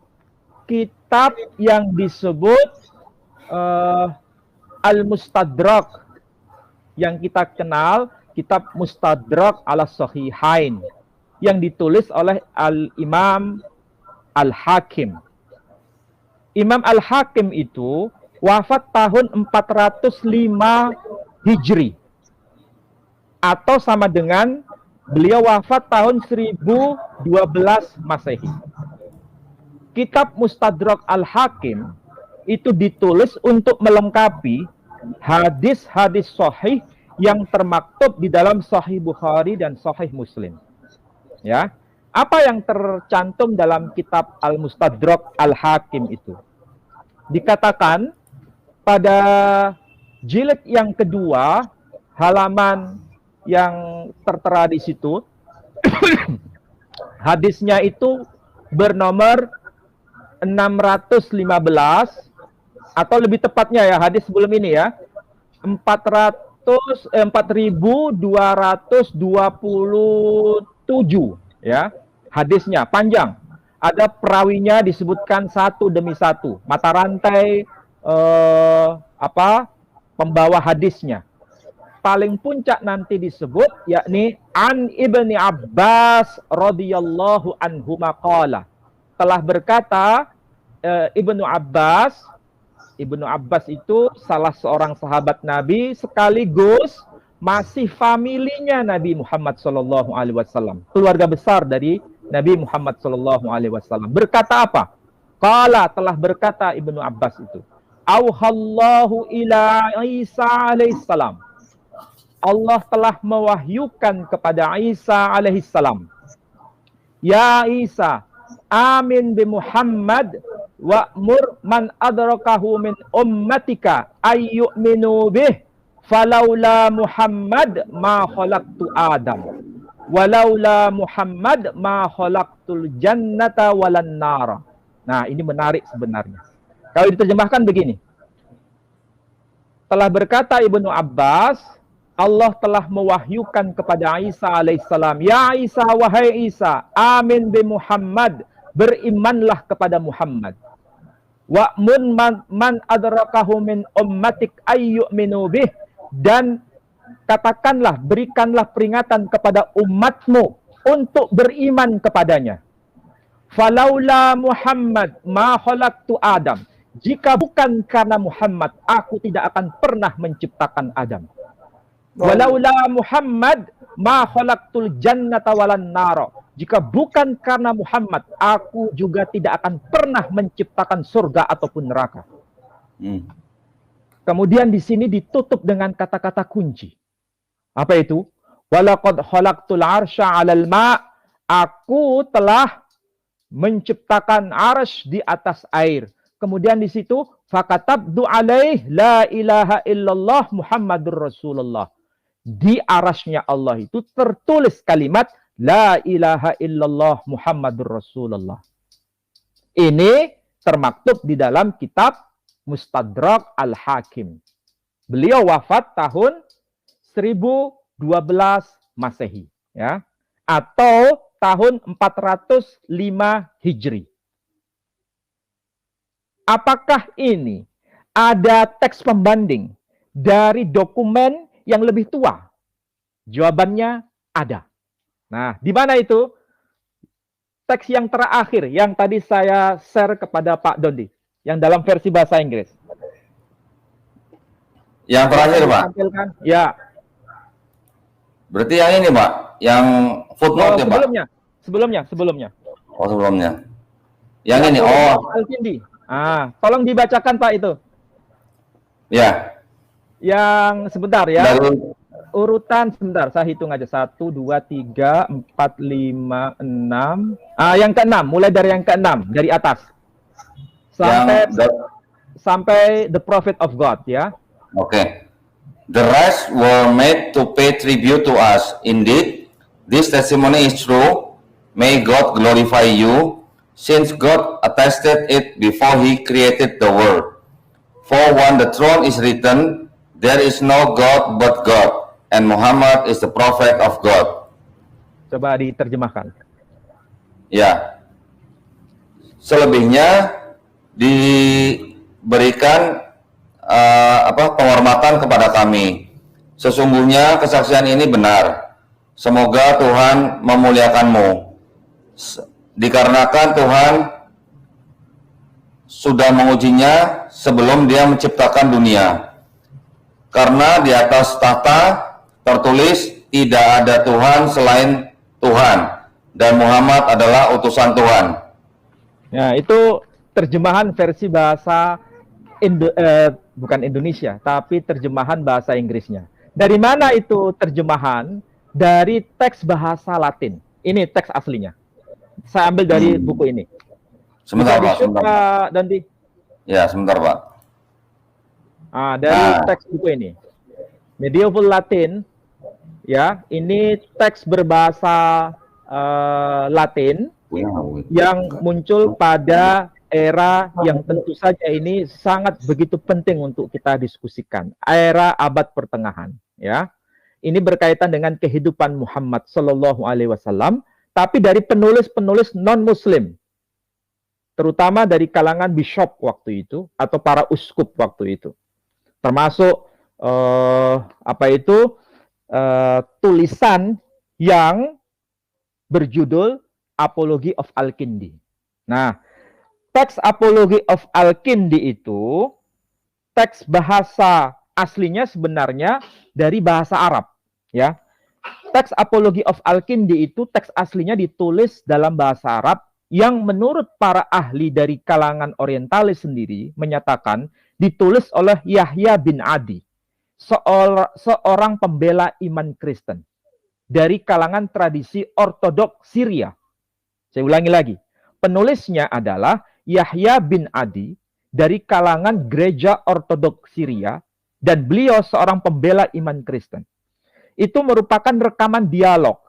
kitab yang disebut Al-Mustadrak, yang kita kenal kitab Mustadrak ala Sahihain, yang ditulis oleh Al-Imam Al-Hakim. Imam Al-Hakim itu wafat tahun 405 Hijri, atau sama dengan beliau wafat tahun 1012 Masehi. Kitab Mustadrak Al-Hakim itu ditulis untuk melengkapi hadis-hadis sahih yang termaktub di dalam Sahih Bukhari dan Sahih Muslim. Ya, apa yang tercantum dalam kitab Al-Mustadrak Al-Hakim itu? Dikatakan pada jilid yang kedua, halaman yang tertera di situ, Hadisnya itu bernomor 615, atau lebih tepatnya ya, hadis sebelum ini ya, 4227 ya. Hadisnya panjang. Ada perawinya disebutkan satu demi satu. Mata rantai pembawa hadisnya. Paling puncak nanti disebut yakni an Ibni Abbas radhiyallahu anhu maqala. Telah berkata Ibnu Abbas itu salah seorang sahabat Nabi sekaligus masih familinya Nabi Muhammad sallallahu alaihi wasallam. Keluarga besar dari Nabi Muhammad sallallahu alaihi wasallam. Berkata apa? Qala, telah berkata Ibnu Abbas itu, auhallahu ila Isa alaihissalam. Allah telah mewahyukan kepada Isa alaihissalam. Ya Isa, amin bi Muhammad wa'mur man adrakahu min ummatika ayyuminu bih falaula Muhammad ma khalaqtu Adam walaula Muhammad ma khalaqtul jannata walan nara. Nah, ini menarik sebenarnya. Kalau diterjemahkan begini. Telah berkata Ibnu Abbas, Allah telah mewahyukan kepada Isa alaihissalam, ya Isa, wahai Isa, amin bi Muhammad, berimanlah kepada Muhammad. Wa'mun man adrakahu min ummatik ayyuminu bih, dan katakanlah, berikanlah peringatan kepada umatmu untuk beriman kepadanya. Falaula Muhammad ma khalaqtu Adam. Jika bukan karena Muhammad, aku tidak akan pernah menciptakan Adam. Walaula Muhammad ma khalaqtul jannata walan nara. Jika bukan karena Muhammad, aku juga tidak akan pernah menciptakan surga ataupun neraka. Kemudian di sini ditutup dengan kata-kata kunci. Apa itu? Walaqad khalaqtul arsya 'alal ma'. Aku telah menciptakan arsy di atas air. Kemudian di situ fakatabdu alaih la ilaha illallah Muhammadur Rasulullah. Di arasnya Allah itu tertulis kalimat la ilaha illallah Muhammadur Rasulullah. Ini termaktub di dalam kitab Mustadrak Al-Hakim. Beliau wafat tahun 1012 Masehi, ya, atau tahun 405 Hijri. Apakah ini ada teks pembanding dari dokumen yang lebih tua? Jawabannya ada. Nah, di mana itu? Teks yang terakhir, yang tadi saya share kepada Pak Dondi, yang dalam versi bahasa Inggris. Yang terakhir, Pak? Tampilkan. Ya. Berarti yang ini, Pak? Yang footnote, ya, Pak? Sebelumnya. Oh, sebelumnya. Yang ini, oh. Al-Kindi. Tolong dibacakan, Pak, itu. Ya. Yang sebentar ya. Dari Urutan sebentar, saya hitung aja. 1, 2, 3, 4, 5, 6. Yang ke-6, mulai dari yang ke-6, dari atas. Sampai the prophet of God, ya. Okay. The rest were made to pay tribute to us. Indeed, this testimony is true. May God glorify you, since God attested it before He created the world. For when the throne is written, there is no God but God, and Muhammad is the prophet of God. Coba diterjemahkan. Ya. Selebihnya diberikan penghormatan kepada kami. Sesungguhnya kesaksian ini benar. Semoga Tuhan memuliakanmu. Dikarenakan Tuhan sudah mengujinya sebelum Dia menciptakan dunia. Karena di atas tahta tertulis tidak ada Tuhan selain Tuhan, dan Muhammad adalah utusan Tuhan. Ya, itu terjemahan versi bahasa bukan Indonesia, tapi terjemahan bahasa Inggrisnya. Dari mana itu terjemahan? Dari teks bahasa Latin. Ini teks aslinya. Saya ambil dari buku ini. Sebentar, Pak. Sebentar, Dondi. Ya, sebentar, Pak. Dari teks buku ini. Medieval Latin, ya, ini teks berbahasa Latin Punya nggak mungkin? yang muncul pada era yang tentu saja ini sangat begitu penting untuk kita diskusikan, era abad pertengahan, ya. Ini berkaitan dengan kehidupan Muhammad Sallallahu Alaihi Wasallam, tapi dari penulis-penulis non-Muslim, terutama dari kalangan bishop waktu itu atau para uskup waktu itu, termasuk tulisan yang berjudul Apology of Al-Kindi. Nah, teks Apology of Al-Kindi itu teks bahasa aslinya sebenarnya dari bahasa Arab, ya. Teks Apology of Al-Kindi itu teks aslinya ditulis dalam bahasa Arab yang menurut para ahli dari kalangan orientalis sendiri menyatakan ditulis oleh Yahya bin Adi, seorang pembela iman Kristen dari kalangan tradisi ortodok Syria. Saya ulangi lagi, penulisnya adalah Yahya bin Adi dari kalangan gereja ortodok Syria dan beliau seorang pembela iman Kristen. Itu merupakan rekaman dialog.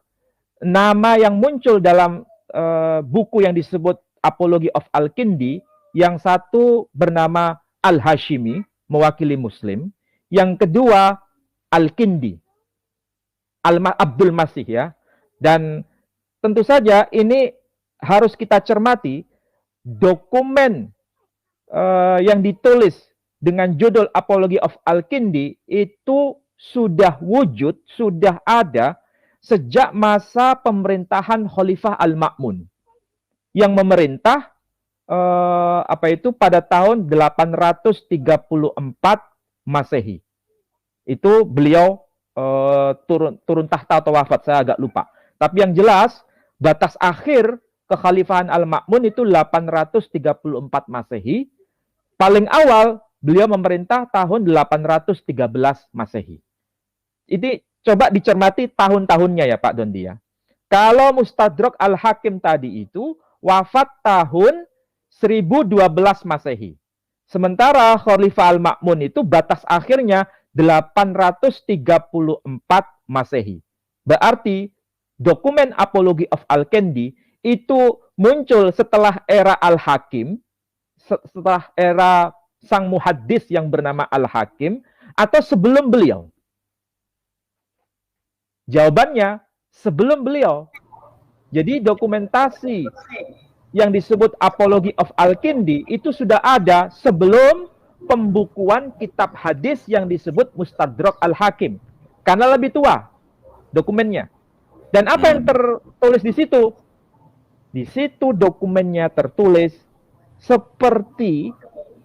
Nama yang muncul dalam buku yang disebut Apology of Al-Kindi, yang satu bernama Al-Hashimi, mewakili Muslim, yang kedua Al-Kindi, Abdul Masih, ya. Dan tentu saja ini harus kita cermati, dokumen yang ditulis dengan judul Apology of Al-Kindi itu sudah wujud, sudah ada sejak masa pemerintahan Khalifah Al-Ma'mun yang memerintah pada tahun 834 Masehi. Itu beliau turun tahta atau wafat, saya agak lupa. Tapi yang jelas batas akhir kekhalifahan Al-Ma'mun itu 834 Masehi. Paling awal beliau memerintah tahun 813 Masehi. Ini coba dicermati tahun-tahunnya ya Pak Dondi ya. Kalau Mustadrak Al-Hakim tadi itu wafat tahun 1012 Masehi. Sementara Khalifah Al-Ma'mun itu batas akhirnya 834 Masehi. Berarti dokumen Apology of Al-Kindi itu muncul setelah era Al-Hakim, setelah era sang muhaddis yang bernama Al-Hakim, atau sebelum beliau? Jawabannya, sebelum beliau. Jadi dokumentasi yang disebut Apology of Al-Kindi itu sudah ada sebelum pembukuan kitab hadis yang disebut Mustadrak Al-Hakim. Karena lebih tua dokumennya. Dan apa yang tertulis di situ? Di situ dokumennya tertulis seperti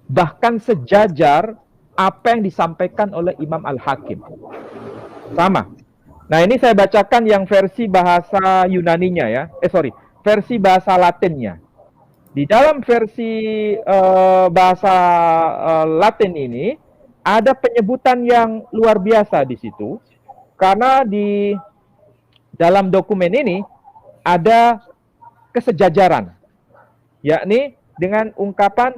bahkan sejajar apa yang disampaikan oleh Imam Al-Hakim. Sama. Nah, ini saya bacakan yang versi bahasa Yunaninya ya. Versi bahasa Latinnya. Di dalam versi bahasa Latin ini ada penyebutan yang luar biasa di situ. Karena di dalam dokumen ini ada kesejajaran, yakni dengan ungkapan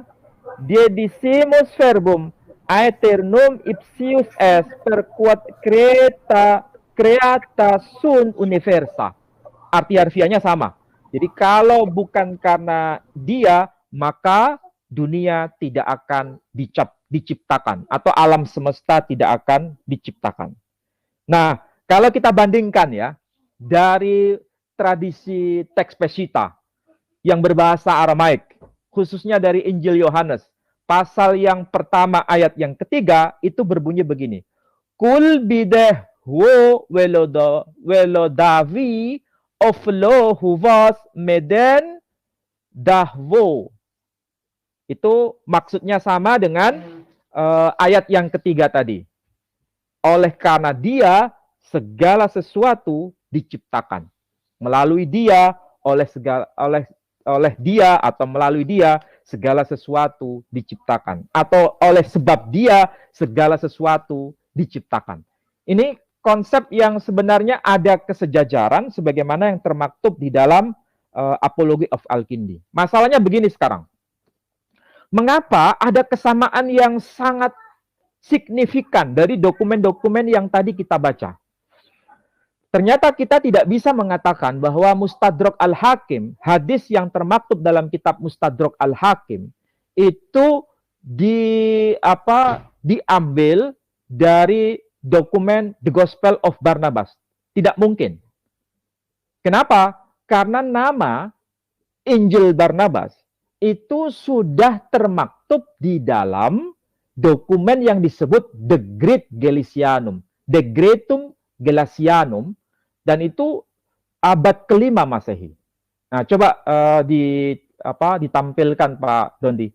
Dedicimus verbum aeternum ipsius est per quod creata sunt universa. Arti harfiahnya sama. Jadi kalau bukan karena dia, maka dunia tidak akan diciptakan atau alam semesta tidak akan diciptakan. Nah, kalau kita bandingkan ya dari tradisi teks Peshitta yang berbahasa Aramaik, khususnya dari Injil Yohanes, pasal yang pertama ayat yang ketiga itu berbunyi begini. Kul bideh wo velodavi oflo huvas meden dahvo. Itu maksudnya sama dengan ayat yang ketiga tadi. Oleh karena dia segala sesuatu diciptakan. Melalui dia, oleh dia atau melalui dia segala sesuatu diciptakan, atau oleh sebab dia segala sesuatu diciptakan. Ini konsep yang sebenarnya ada kesejajaran sebagaimana yang termaktub di dalam Apology of Al-Kindi. Masalahnya begini sekarang. Mengapa ada kesamaan yang sangat signifikan dari dokumen-dokumen yang tadi kita baca? Ternyata kita tidak bisa mengatakan bahwa Mustadrak Al-Hakim, hadis yang termaktub dalam kitab Mustadrak Al-Hakim itu diambil dari dokumen The Gospel of Barnabas. Tidak mungkin. Kenapa? Karena nama Injil Barnabas itu sudah termaktub di dalam dokumen yang disebut The Great Gelasianum, The Greatum Gelasianum, dan itu abad kelima Masehi. Nah, coba ditampilkan Pak Dondi.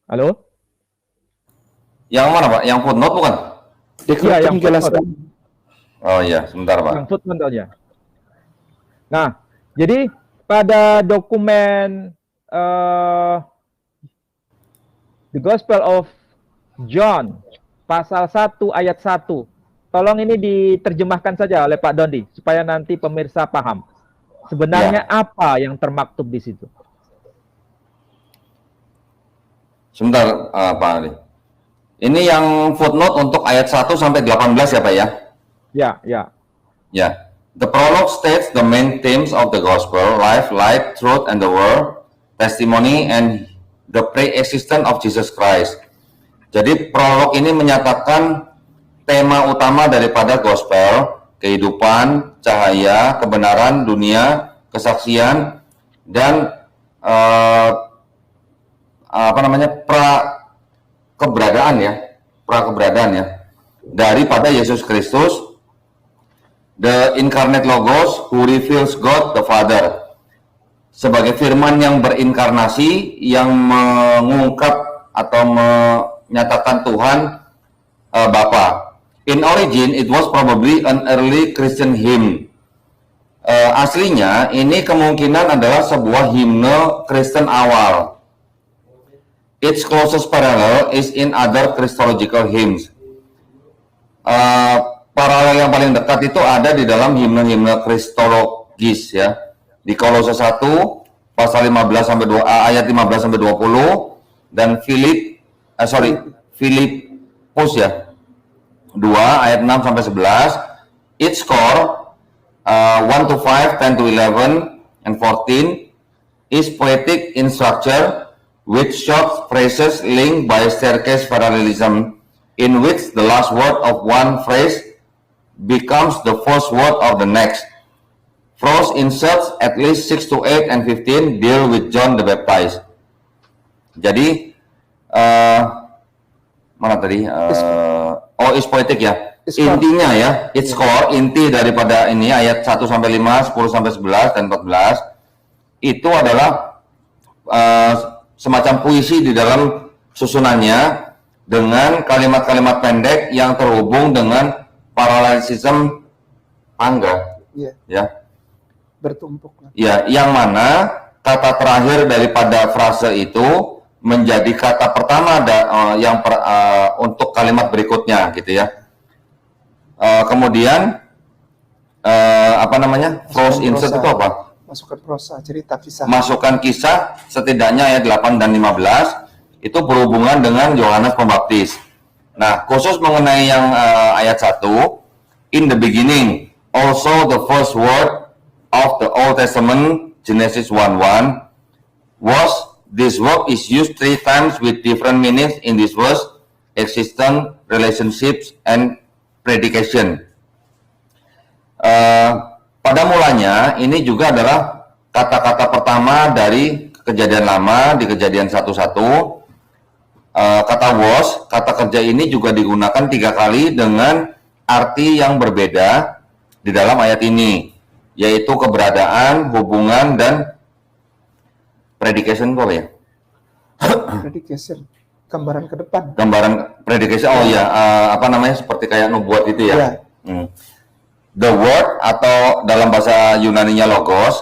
Halo? Yang mana Pak? Yang footnote bukan? Iya, yang footnote. Oh iya, sebentar Pak. Yang footnote aja. Nah, jadi pada dokumen The Gospel of John, pasal 1 ayat 1. Tolong ini diterjemahkan saja oleh Pak Dondi, supaya nanti pemirsa paham. Sebenarnya apa yang termaktub di situ? Sebentar Pak Ali. Ini yang footnote untuk ayat 1 sampai 18 ya Pak ya? Ya. The prologue states the main themes of the gospel: life, light, truth, and the world, testimony, and the pre-existence of Jesus Christ. Jadi prolog ini menyatakan tema utama daripada gospel: kehidupan, cahaya, kebenaran, dunia, kesaksian, dan pra-keberadaan ya daripada Yesus Kristus, the incarnate logos who reveals God the Father, sebagai firman yang berinkarnasi yang mengungkap atau menyatakan Tuhan Bapa. In origin it was probably an early Christian hymn. Aslinya ini kemungkinan adalah sebuah himne Kristen awal. Its closest parallel is in other Christological hymns. Paralel yang paling dekat itu ada di dalam himne-himne Kristologis ya. Di Kolose 1 pasal 15 sampai 2 ayat 15 sampai 20 dan Filipus ya. 2 ayat 6 sampai 11. Its core 1 to 5, 10 to 11 and 14 is poetic in structure with short phrases linked by staircase parallelism, in which the last word of one phrase becomes the first word of the next. Prose inserts at least 6 to 8 and 15 deal with John the Baptist. Jadi mana tadi? Is poetic ya. Intinya ya, its core, inti daripada ini ayat 1 sampai 5, 10 sampai 11 dan 14 itu adalah semacam puisi di dalam susunannya dengan kalimat-kalimat pendek yang terhubung dengan paralelisisme tangga. Ya. Bertumpuk. Ya, yang mana kata terakhir daripada frase itu menjadi kata pertama untuk kalimat berikutnya, gitu ya. Kemudian prose insert itu apa? Masukkan prosa, cerita kisah. Masukkan kisah setidaknya ayat 8 dan 15 itu berhubungan dengan Yohanes Pembaptis. Nah, khusus mengenai yang ayat 1, in the beginning, also the first word of the Old Testament, Genesis 1:1, was, this word is used 3 times with different meanings in this verse: existence, relationships, and predication. Pada mulanya ini juga adalah kata-kata pertama dari Kejadian Lama di Kejadian 1:1. Kata was, kata kerja ini juga digunakan 3 kali dengan arti yang berbeda di dalam ayat ini, yaitu keberadaan, hubungan, dan predication kok ya? Predication, gambaran ke depan. Gambaran predication, seperti kayak nubuat itu ya. The word atau dalam bahasa Yunaninya logos,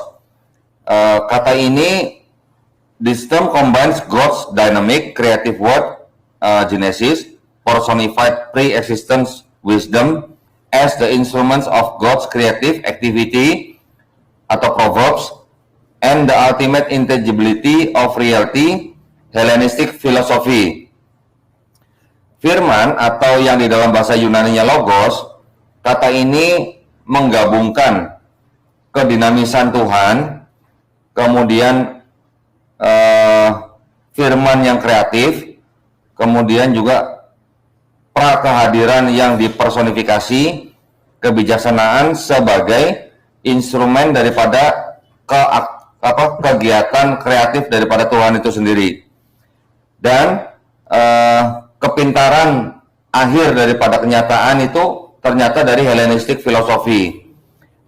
kata ini, this term combines God's dynamic creative word, Genesis, personified pre-existence wisdom as the instruments of God's creative activity atau proverbs, and the ultimate intelligibility of reality, Hellenistic philosophy. firman atau yang di dalam bahasa Yunani-nya logos, kata ini menggabungkan kedinamisan Tuhan, kemudian firman yang kreatif, kemudian juga prakehadiran yang dipersonifikasi, kebijaksanaan sebagai instrumen daripada kegiatan kreatif daripada Tuhan itu sendiri, dan kepintaran akhir daripada kenyataan itu ternyata dari Hellenistic philosophy.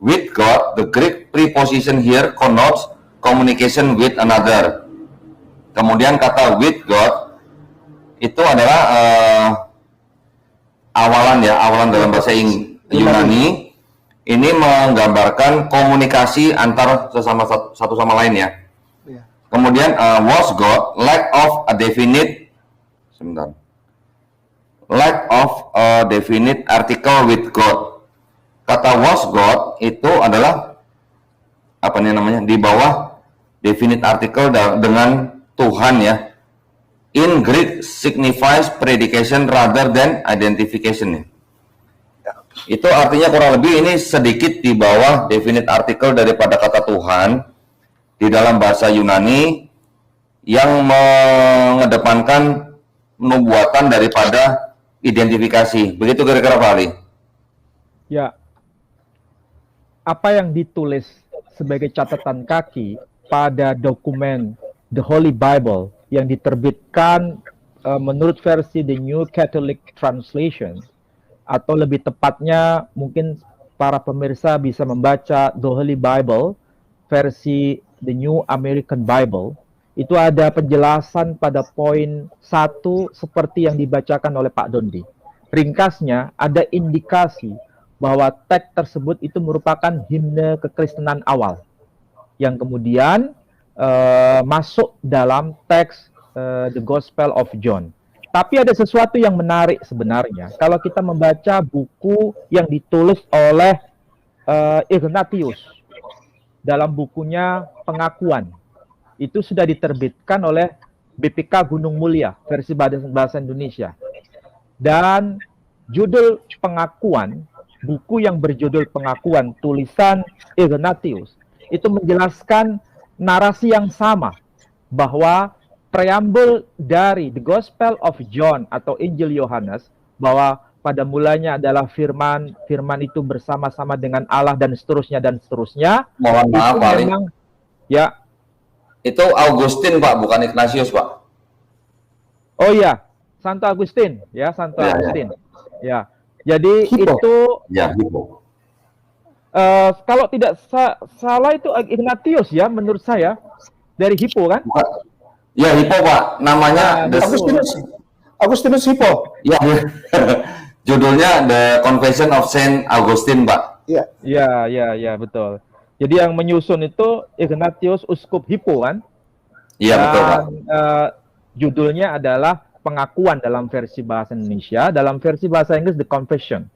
With God, the Greek preposition here connotes communication with another. Kemudian kata with God itu adalah awalan dalam bahasa Yunani. Ini menggambarkan komunikasi antar satu sama lain ya. Kemudian was God lack of a definite article with God. Kata was God itu adalah di bawah definite article dengan Tuhan ya. In Greek signifies predication rather than identification ya. Itu artinya kurang lebih ini sedikit di bawah definite article daripada kata Tuhan di dalam bahasa Yunani yang mengedepankan nubuatan daripada identifikasi. Begitu kira-kira Pak Ali? Ya, apa yang ditulis sebagai catatan kaki pada dokumen The Holy Bible yang diterbitkan menurut versi The New Catholic Translation, atau lebih tepatnya mungkin para pemirsa bisa membaca The Holy Bible versi The New American Bible, itu ada penjelasan pada poin 1 seperti yang dibacakan oleh Pak Dondi. Ringkasnya, ada indikasi bahwa teks tersebut itu merupakan himne kekristenan awal yang kemudian masuk dalam teks The Gospel of John. Tapi ada sesuatu yang menarik sebenarnya kalau kita membaca buku yang ditulis oleh Ignatius dalam bukunya Pengakuan. Itu sudah diterbitkan oleh BPK Gunung Mulia versi bahasa Indonesia. Dan judul Pengakuan, buku yang berjudul Pengakuan tulisan Ignatius, itu menjelaskan narasi yang sama bahwa preambul dari The Gospel of John atau Injil Yohanes, bahwa pada mulanya adalah firman, firman itu bersama-sama dengan Allah dan seterusnya dan seterusnya. Mohon maaf Pak Ali. Ya. Itu Augustin Pak, bukan Ignatius Pak. Oh iya, Santo Agustin ya, Santo Agustin. Ya. Jadi Hippo. itu Hippo. kalau tidak salah itu Ignatius ya, menurut saya dari Hippo kan? Bukan. Ya Hippo Pak, namanya Agustinus Hippo. Ya, judulnya The Confession of Saint Augustine Pak. Iya. Iya, betul. Jadi yang menyusun itu Ignatius Uskup Hippo kan? Iya betul Pak. Judulnya adalah Pengakuan dalam versi bahasa Indonesia, dalam versi bahasa Inggris The Confession.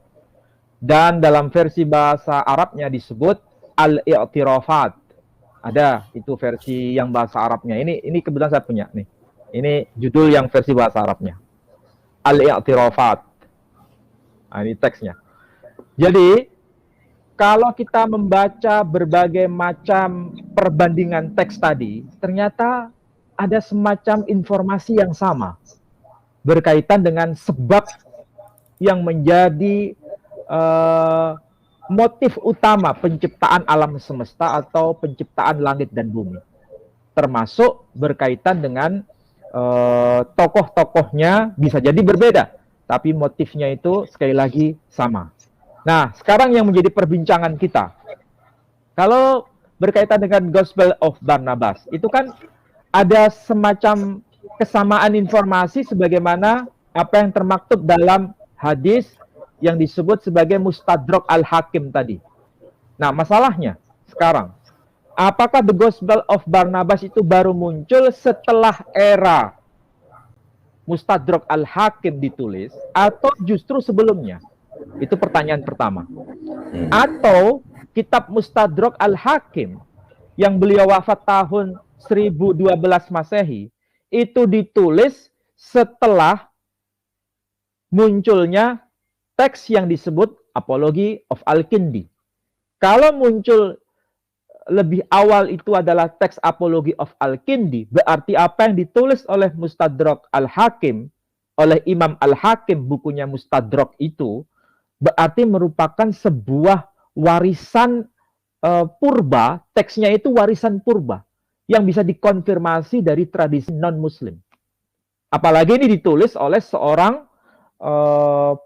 Dan dalam versi bahasa Arabnya disebut Al-I'tirafat. Ada itu versi yang bahasa Arabnya. Ini kebetulan saya punya nih. Ini judul yang versi bahasa Arabnya. Al-I'tirafat. Nah, ini teksnya. Jadi kalau kita membaca berbagai macam perbandingan teks tadi, ternyata ada semacam informasi yang sama berkaitan dengan sebab yang menjadi motif utama penciptaan alam semesta atau penciptaan langit dan bumi, termasuk berkaitan dengan tokoh-tokohnya bisa jadi berbeda, tapi motifnya itu sekali lagi sama. Nah, sekarang yang menjadi perbincangan kita, kalau berkaitan dengan Gospel of Barnabas, itu kan ada semacam kesamaan informasi sebagaimana apa yang termaktub dalam hadis yang disebut sebagai Mustadrak Al-Hakim tadi. Nah, masalahnya sekarang, apakah The Gospel of Barnabas itu baru muncul setelah era Mustadrak Al-Hakim ditulis, atau justru sebelumnya? Itu pertanyaan pertama. Atau kitab Mustadrak Al-Hakim yang beliau wafat tahun 1012 Masehi itu ditulis setelah munculnya teks yang disebut Apology of Al-Kindi. Kalau muncul lebih awal itu adalah teks Apology of Al-Kindi, berarti apa yang ditulis oleh Mustadrak Al-Hakim, oleh Imam Al-Hakim, bukunya Mustadrak itu, berarti merupakan sebuah warisan purba, teksnya itu warisan purba, yang bisa dikonfirmasi dari tradisi non-Muslim. Apalagi ini ditulis oleh seorang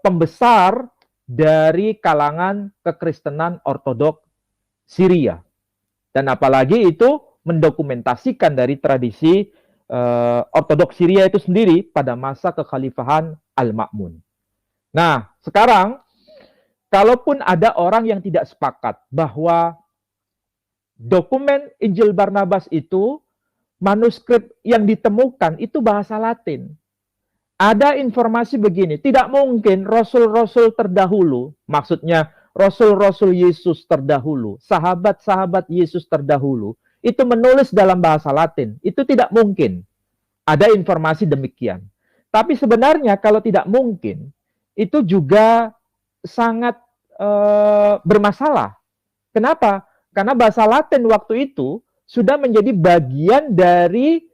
pembesar dari kalangan kekristenan ortodok Syria. Dan apalagi itu mendokumentasikan dari tradisi ortodok Syria itu sendiri pada masa kekhalifahan Al-Ma'mun. Nah, sekarang kalaupun ada orang yang tidak sepakat bahwa dokumen Injil Barnabas itu, manuskrip yang ditemukan itu bahasa Latin. Ada informasi begini, tidak mungkin rasul-rasul terdahulu, maksudnya rasul-rasul Yesus terdahulu, sahabat-sahabat Yesus terdahulu, itu menulis dalam bahasa Latin. Itu tidak mungkin. Ada informasi demikian. Tapi sebenarnya kalau tidak mungkin, itu juga sangat bermasalah. Kenapa? Karena bahasa Latin waktu itu sudah menjadi bagian dari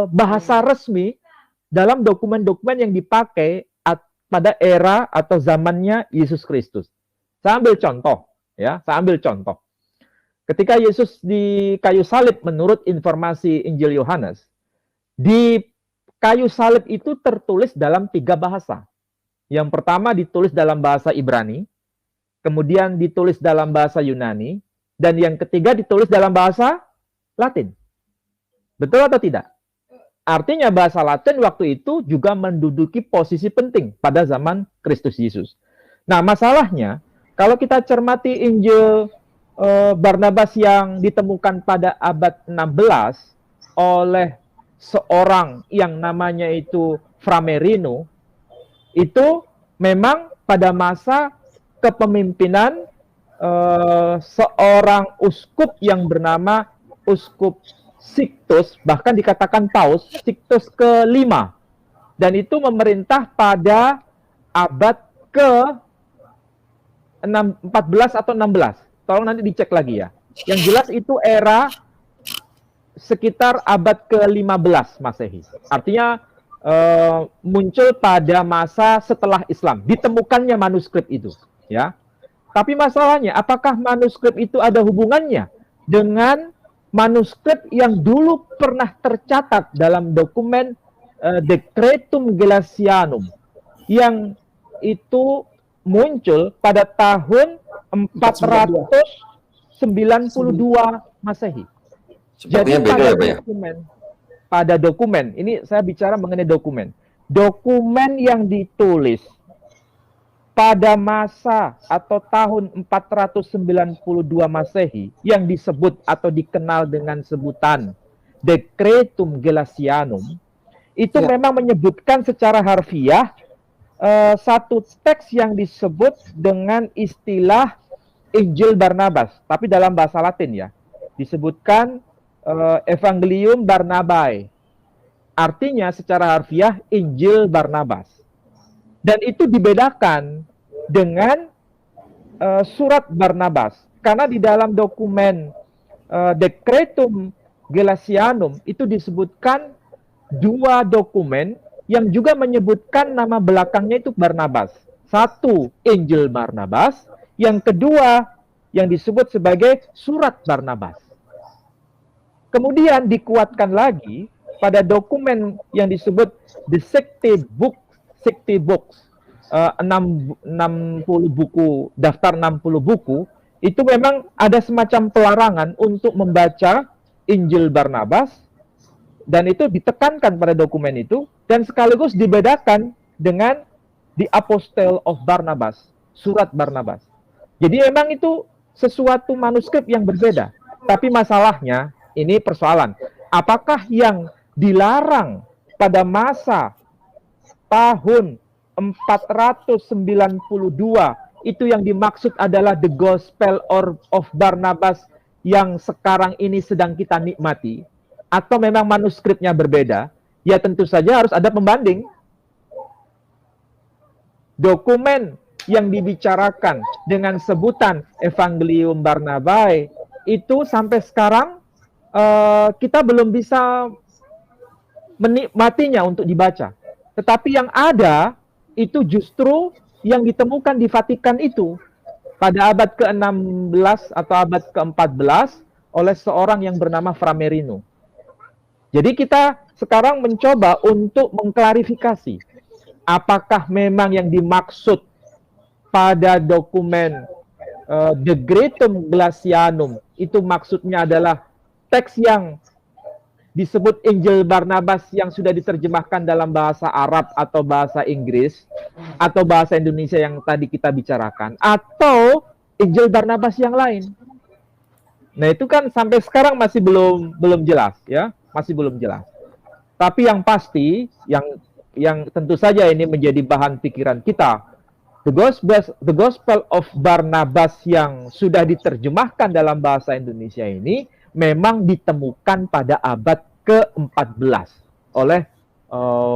bahasa resmi dalam dokumen-dokumen yang dipakai pada era atau zamannya Yesus Kristus. Saya ambil contoh, ya. Saya ambil contoh. Ketika Yesus di kayu salib, menurut informasi Injil Yohanes, di kayu salib itu tertulis dalam 3 bahasa. Yang pertama ditulis dalam bahasa Ibrani, kemudian ditulis dalam bahasa Yunani, dan yang ketiga ditulis dalam bahasa Latin. Betul atau tidak? Artinya bahasa Latin waktu itu juga menduduki posisi penting pada zaman Kristus Yesus. Nah, masalahnya, kalau kita cermati Injil Barnabas yang ditemukan pada abad 16 oleh seorang yang namanya itu Framerino, itu memang pada masa kepemimpinan seorang uskup yang bernama Uskup Sixtus, bahkan dikatakan Paus, Sixtus ke-5. Dan itu memerintah pada abad ke-14 atau 16. Tolong nanti dicek lagi ya. Yang jelas itu era sekitar abad ke-15 Masehi. Artinya muncul pada masa setelah Islam. Ditemukannya manuskrip itu, ya. Tapi masalahnya, apakah manuskrip itu ada hubungannya dengan manuskrip yang dulu pernah tercatat dalam dokumen Decretum Gelasianum yang itu muncul pada tahun 492 Masehi. Jadi pada dokumen, ini saya bicara mengenai dokumen. Dokumen yang ditulis pada masa atau tahun 492 Masehi yang disebut atau dikenal dengan sebutan Decretum Gelasianum, itu memang menyebutkan secara harfiah satu teks yang disebut dengan istilah Injil Barnabas, tapi dalam bahasa Latin ya. Disebutkan Evangelium Barnabae. Artinya secara harfiah Injil Barnabas. Dan itu dibedakan dengan surat Barnabas. Karena di dalam dokumen Decretum Gelasianum itu disebutkan 2 dokumen yang juga menyebutkan nama belakangnya itu Barnabas. Satu, Injil Barnabas. Yang kedua, yang disebut sebagai surat Barnabas. Kemudian dikuatkan lagi pada dokumen yang disebut The 60 Books, 60 buku, daftar 60 buku, itu memang ada semacam pelarangan untuk membaca Injil Barnabas, dan itu ditekankan pada dokumen itu, dan sekaligus dibedakan dengan The Apostle of Barnabas, surat Barnabas. Jadi memang itu sesuatu manuskrip yang berbeda. Tapi masalahnya, ini persoalan, apakah yang dilarang pada masa tahun 492 itu yang dimaksud adalah the Gospel of Barnabas yang sekarang ini sedang kita nikmati, atau memang manuskripnya berbeda? Ya tentu saja harus ada pembanding. dokumen yang dibicarakan dengan sebutan Evangelium Barnabae itu sampai sekarang kita belum bisa menikmatinya untuk dibaca. Tetapi yang ada itu justru yang ditemukan di Vatikan itu pada abad ke-16 atau abad ke-14 oleh seorang yang bernama Fra Merino. Jadi kita sekarang mencoba untuk mengklarifikasi apakah memang yang dimaksud pada dokumen Decretum Glacianum itu maksudnya adalah teks yang disebut Injil Barnabas yang sudah diterjemahkan dalam bahasa Arab atau bahasa Inggris atau bahasa Indonesia yang tadi kita bicarakan, atau Injil Barnabas yang lain. Nah, itu kan sampai sekarang masih belum jelas ya, masih belum jelas. Tapi yang pasti yang tentu saja ini menjadi bahan pikiran kita, the Gospel of Barnabas yang sudah diterjemahkan dalam bahasa Indonesia ini memang ditemukan pada abad ke-14 oleh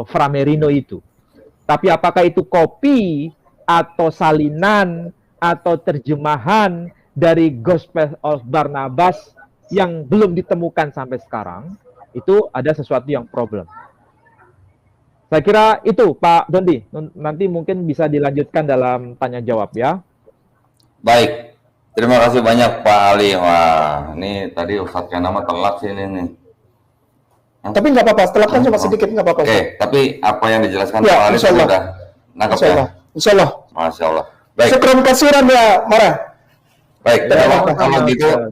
Fra Merino itu. Tapi apakah itu kopi atau salinan atau terjemahan dari Gospel of Barnabas yang belum ditemukan sampai sekarang, itu ada sesuatu yang problem. Saya kira itu Pak Dondi, nanti mungkin bisa dilanjutkan dalam tanya jawab ya. Baik. Terima kasih banyak Pak Ali. Wah, ini tadi Ustadz Kenama telat sih ini. Tapi nggak apa-apa, telatkan cuma sedikit, nggak apa-apa. Oke, tapi apa yang dijelaskan Ya, Pak Ali insya Allah. sudah nangkep Insya Allah. ya? Insya Allah. Masya Allah. Baik, Syukran kasiran ya, Mara. baik. Ya,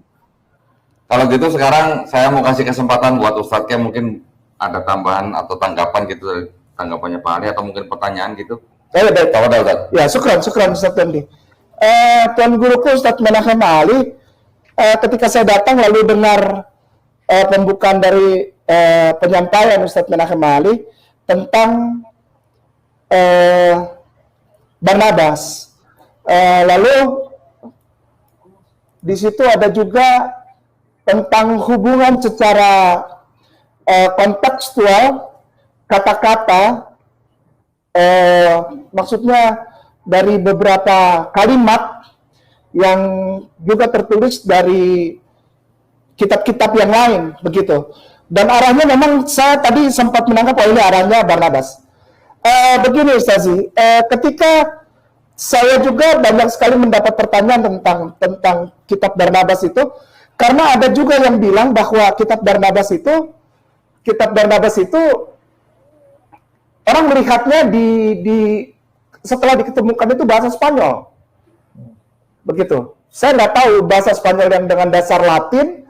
Kalau gitu sekarang saya mau kasih kesempatan buat Ustadz Ken, mungkin ada tambahan atau tanggapan gitu dari tanggapannya Pak Ali atau mungkin pertanyaan gitu. Baik. Tafadhol, Ustadz. Ya, syukran Ustadz Dondi. Tuan guruku Ustadz Menachem Ali, ketika saya datang lalu dengar pembukaan dari penyampaian Ustadz Menachem Ali tentang Barnabas, lalu di situ ada juga tentang hubungan secara kontekstual kata-kata, maksudnya dari beberapa kalimat yang juga tertulis dari kitab-kitab yang lain, begitu. Dan arahnya memang saya tadi sempat menangkap, oh ini arahnya Barnabas. Begini Ustazi, ketika saya juga banyak sekali mendapat pertanyaan tentang kitab Barnabas itu, karena ada juga yang bilang bahwa kitab Barnabas itu orang melihatnya setelah diketemukan itu bahasa Spanyol, begitu. Saya nggak tahu bahasa Spanyol yang dengan dasar Latin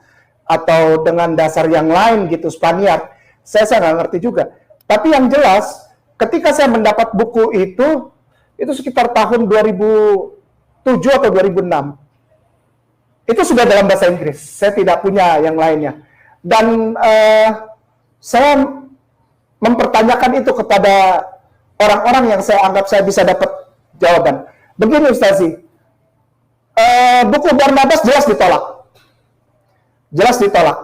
atau dengan dasar yang lain gitu, Spaniard. Saya nggak ngerti juga. Tapi yang jelas, ketika saya mendapat buku itu sekitar tahun 2007 atau 2006. Itu sudah dalam bahasa Inggris. Saya tidak punya yang lainnya. Dan saya mempertanyakan itu kepada orang-orang yang saya anggap saya bisa dapat jawaban. Begini Ustazi, buku Barnabas jelas ditolak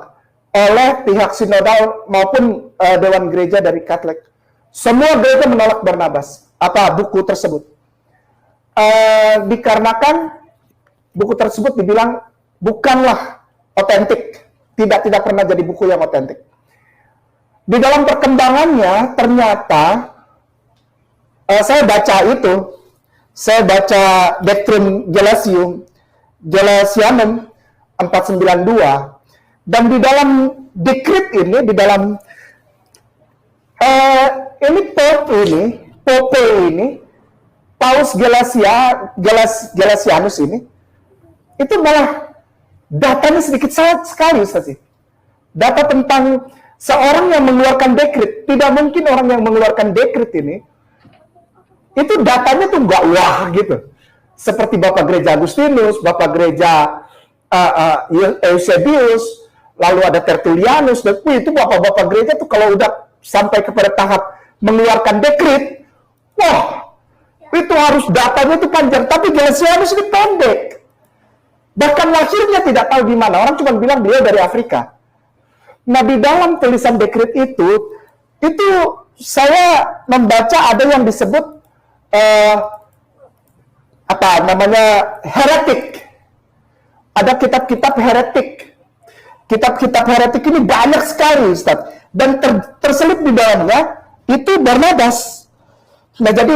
oleh pihak sinodal maupun Dewan Gereja dari Katolik. Semua gereja menolak Barnabas, buku tersebut, dikarenakan buku tersebut dibilang bukanlah otentik, tidak pernah jadi buku yang otentik. Di dalam perkembangannya ternyata saya baca Decretum Glacianum 492, dan di dalam dekret ini, di dalam Pope ini, Paus Gelasianus ini, itu malah datanya sedikit sekali Ustaz. Data tentang seorang yang mengeluarkan dekret. Tidak mungkin orang yang mengeluarkan dekret ini itu datanya tuh nggak wah gitu. Seperti Bapak Gereja Agustinus, Bapak Gereja Eusebius, lalu ada Tertullianus, dan itu bapak-bapak gereja tuh kalau udah sampai kepada tahap mengeluarkan dekret, wah, itu harus datanya itu panjang. Tapi Gelasianus ini pendek. Bahkan lahirnya tidak tahu di mana. Orang cuma bilang beliau dari Afrika. Nah, di dalam tulisan dekret itu saya membaca ada yang disebut apa namanya heretik. Ada kitab-kitab heretik. Kitab-kitab heretik ini banyak sekali, Ustaz. Dan terselip di dalamnya itu Barnabas. Nah, jadi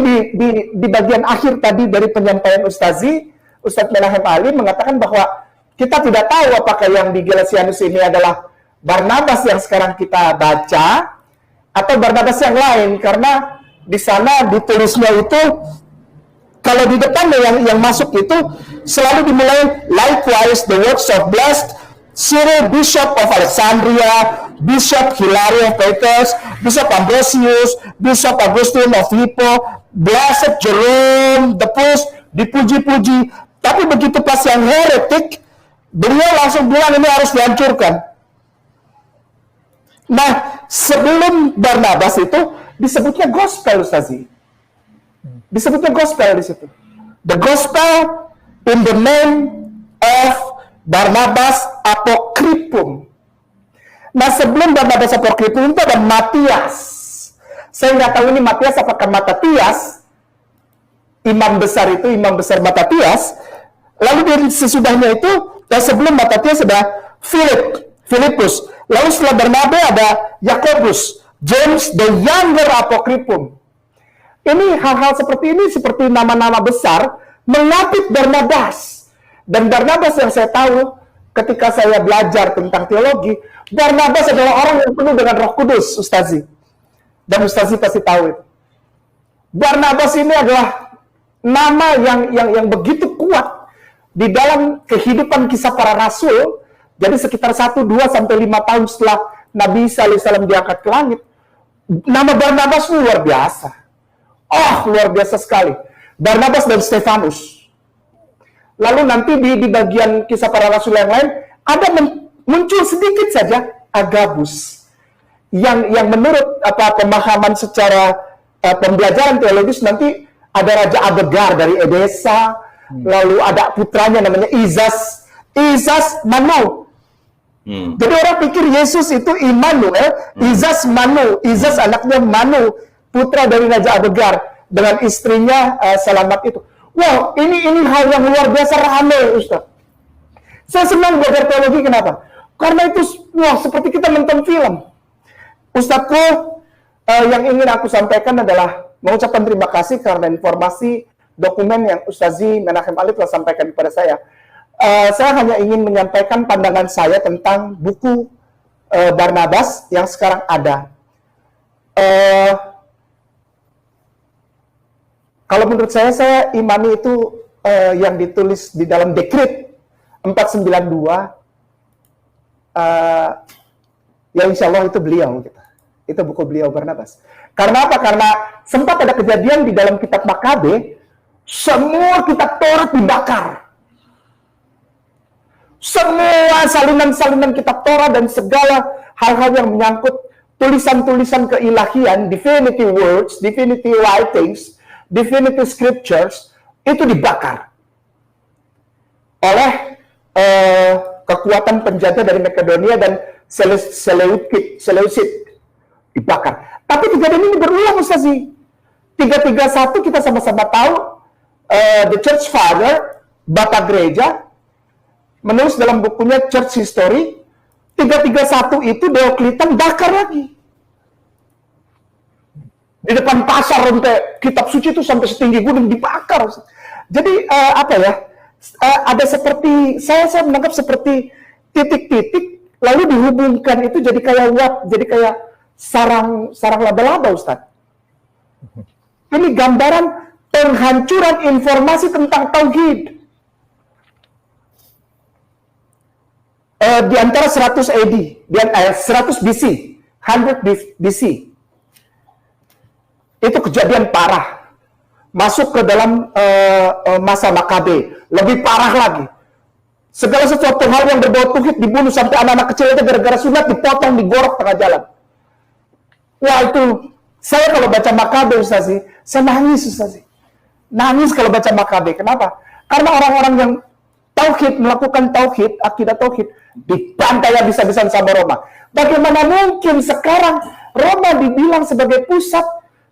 di bagian akhir tadi dari penyampaian Ustadz Menahem Ali mengatakan bahwa kita tidak tahu apakah yang di Galatianus ini adalah Barnabas yang sekarang kita baca atau Barnabas yang lain, karena di sana ditulisnya itu kalau di depannya yang masuk itu selalu dimulai likewise the works of blessed Cyril, Bishop of Alexandria, Bishop Hilary of Peters, Bishop Ambrosius, Bishop Augustine of Hippo, Blessed Jerome, the Post, dipuji-puji. Tapi begitu pas yang heretik, beliau langsung bilang ini harus dihancurkan. Nah, sebelum Barnabas itu disebutnya gospel, Ustazi. Disebutnya gospel di situ. The gospel in the name of Barnabas Apokripum. Nah, sebelum Barnabas Apokripum itu ada Matias. Saya nggak tahu ini Matias apakah Matatias, imam besar Matatias. Lalu dari sesudahnya itu, dan sebelum Matatias ada Filipus. Lalu setelah Barnabas ada Yakobus, James the younger Apokripum. Ini hal-hal seperti ini, seperti nama-nama besar mengapit Barnabas. Dan Barnabas yang saya tahu ketika saya belajar tentang teologi, Barnabas adalah orang yang penuh dengan Roh Kudus, Ustazi. Dan Ustazi pasti tahu itu. Barnabas ini adalah nama yang begitu kuat di dalam kehidupan kisah para rasul. Jadi sekitar 1, 2, sampai 5 tahun setelah Nabi Isa AS diangkat ke langit, nama Barnabas luar biasa. Oh, luar biasa sekali. Barnabas dan Stefanus. Lalu nanti di bagian kisah para rasul yang lain ada muncul sedikit saja Agabus yang menurut pemahaman secara pembelajaran teologis nanti ada Raja Abegar dari Edesa, lalu ada putranya namanya Izas Manu. Jadi orang pikir Yesus itu Immanuel, Izas Manu, Izas anaknya Manu, putra dari Raja Abegar dengan istrinya Selamat itu. Wow, ini hal yang luar biasa ramai, Ustaz. Saya senang belajar teologi, kenapa? Karena itu, wah, seperti kita nonton film. Ustazku, yang ingin aku sampaikan adalah mengucapkan terima kasih karena informasi dokumen yang Ustazi Menahem Ali telah sampaikan kepada saya. Saya hanya ingin menyampaikan pandangan saya tentang buku Barnabas yang sekarang ada. Kalau menurut saya imani itu yang ditulis di dalam dekret 492, ya insya Allah itu beliau. Gitu. Itu buku beliau Barnabas. Karena apa? Karena sempat ada kejadian di dalam kitab Makabe, semua kitab Taurat dibakar. Semua salinan-salinan kitab Taurat dan segala hal-hal yang menyangkut tulisan-tulisan keilahian, divinity words, divinity writings, definitive scriptures itu dibakar oleh kekuatan penjajah dari Makedonia dan Seleucid dibakar. Tapi kejadian ini berulang, Ustazi. 331 kita sama-sama tahu the Church Father, Bapak Gereja, menulis dalam bukunya Church History. 331 itu Diocletian bakar lagi. Di depan pasar sampai kitab suci itu sampai setinggi gunung dibakar. Jadi ada seperti saya menangkap seperti titik-titik lalu dihubungkan itu jadi kayak jadi kayak sarang laba-laba, Ustaz. Ini gambaran penghancuran informasi tentang tauhid. Di antara 100 AD, 100 BC, 100 BC. Itu kejadian parah. Masuk ke dalam masa Makabe. Lebih parah lagi. Segala sesuatu hal yang berbau tauhid dibunuh sampai anak-anak kecil itu gara-gara sunat dipotong, digorok tengah jalan. Wah itu, saya kalau baca Makabe, Ustazi, saya nangis, Ustazi. Nangis kalau baca Makabe. Kenapa? Karena orang-orang yang tauhid, melakukan tauhid, akidah tauhid, dibantai habis-habisan sama Roma. Bagaimana mungkin sekarang Roma dibilang sebagai pusat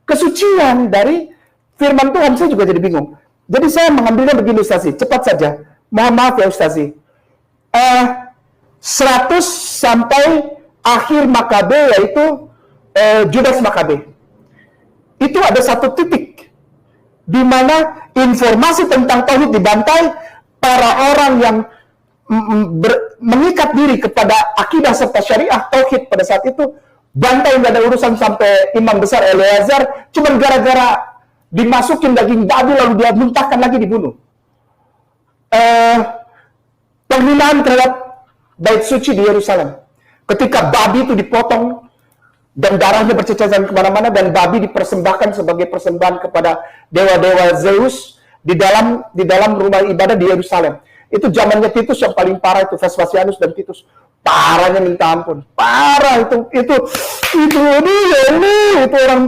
kesucian dari firman Tuhan? Saya juga jadi bingung. Jadi saya mengambilnya begini Ustazi, cepat saja. Mohon maaf ya Ustazi. 100 sampai akhir Makabe, yaitu Judas Makabe. Itu ada satu titik di mana informasi tentang tauhid dibantai, para orang yang mengikat diri kepada akidah serta syariah tauhid pada saat itu bantai, nggak ada urusan sampai imam besar Eleazar, cuman gara-gara dimasukin daging babi lalu dia muntahkan lagi dibunuh. Penghinaan terhadap bait suci di Yerusalem, ketika babi itu dipotong dan darahnya berceceran kemana-mana, dan babi dipersembahkan sebagai persembahan kepada dewa-dewa Zeus di dalam rumah ibadah di Yerusalem. Itu zamannya Titus yang paling parah, itu Vespasianus dan Titus. Parahnya minta ampun. Parah itu orang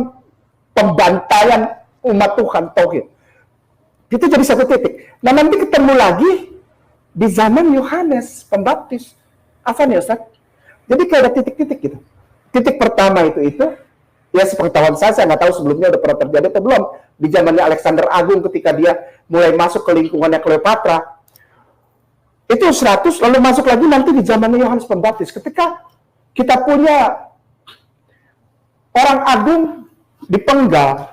pembantaian umat Tuhan tauhid. Itu jadi satu titik. Nah, nanti ketemu lagi di zaman Yohanes Pembaptis. Apa nih Ustaz? Jadi kayak ada titik-titik gitu. Titik pertama itu ya sepengetahuan saya nggak tahu sebelumnya udah pernah terjadi atau belum, di zamannya Alexander Agung ketika dia mulai masuk ke lingkungannya Cleopatra. Itu 100, lalu masuk lagi nanti di zamannya Yohanes Pembaptis. Ketika kita punya orang agung dipenggal,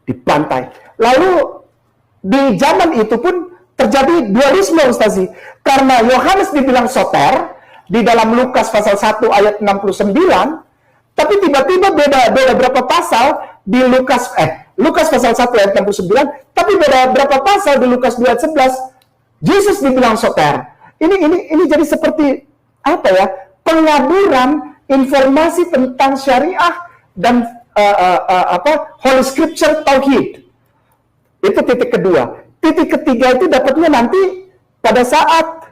dibantai. Lalu di zaman itu pun terjadi dualisme Ustazi. Karena Yohanes dibilang soter di dalam Lukas pasal 1 ayat 69, tapi tiba-tiba beda berapa pasal di Lukas pasal 1 ayat 69, tapi beda berapa pasal di Lukas 2 ayat 11. Yesus dibilang soter. Ini jadi seperti apa ya? Pengaburan informasi tentang syariah dan Holy Scripture Tauhid. Itu titik kedua. Titik ketiga itu dapatnya nanti pada saat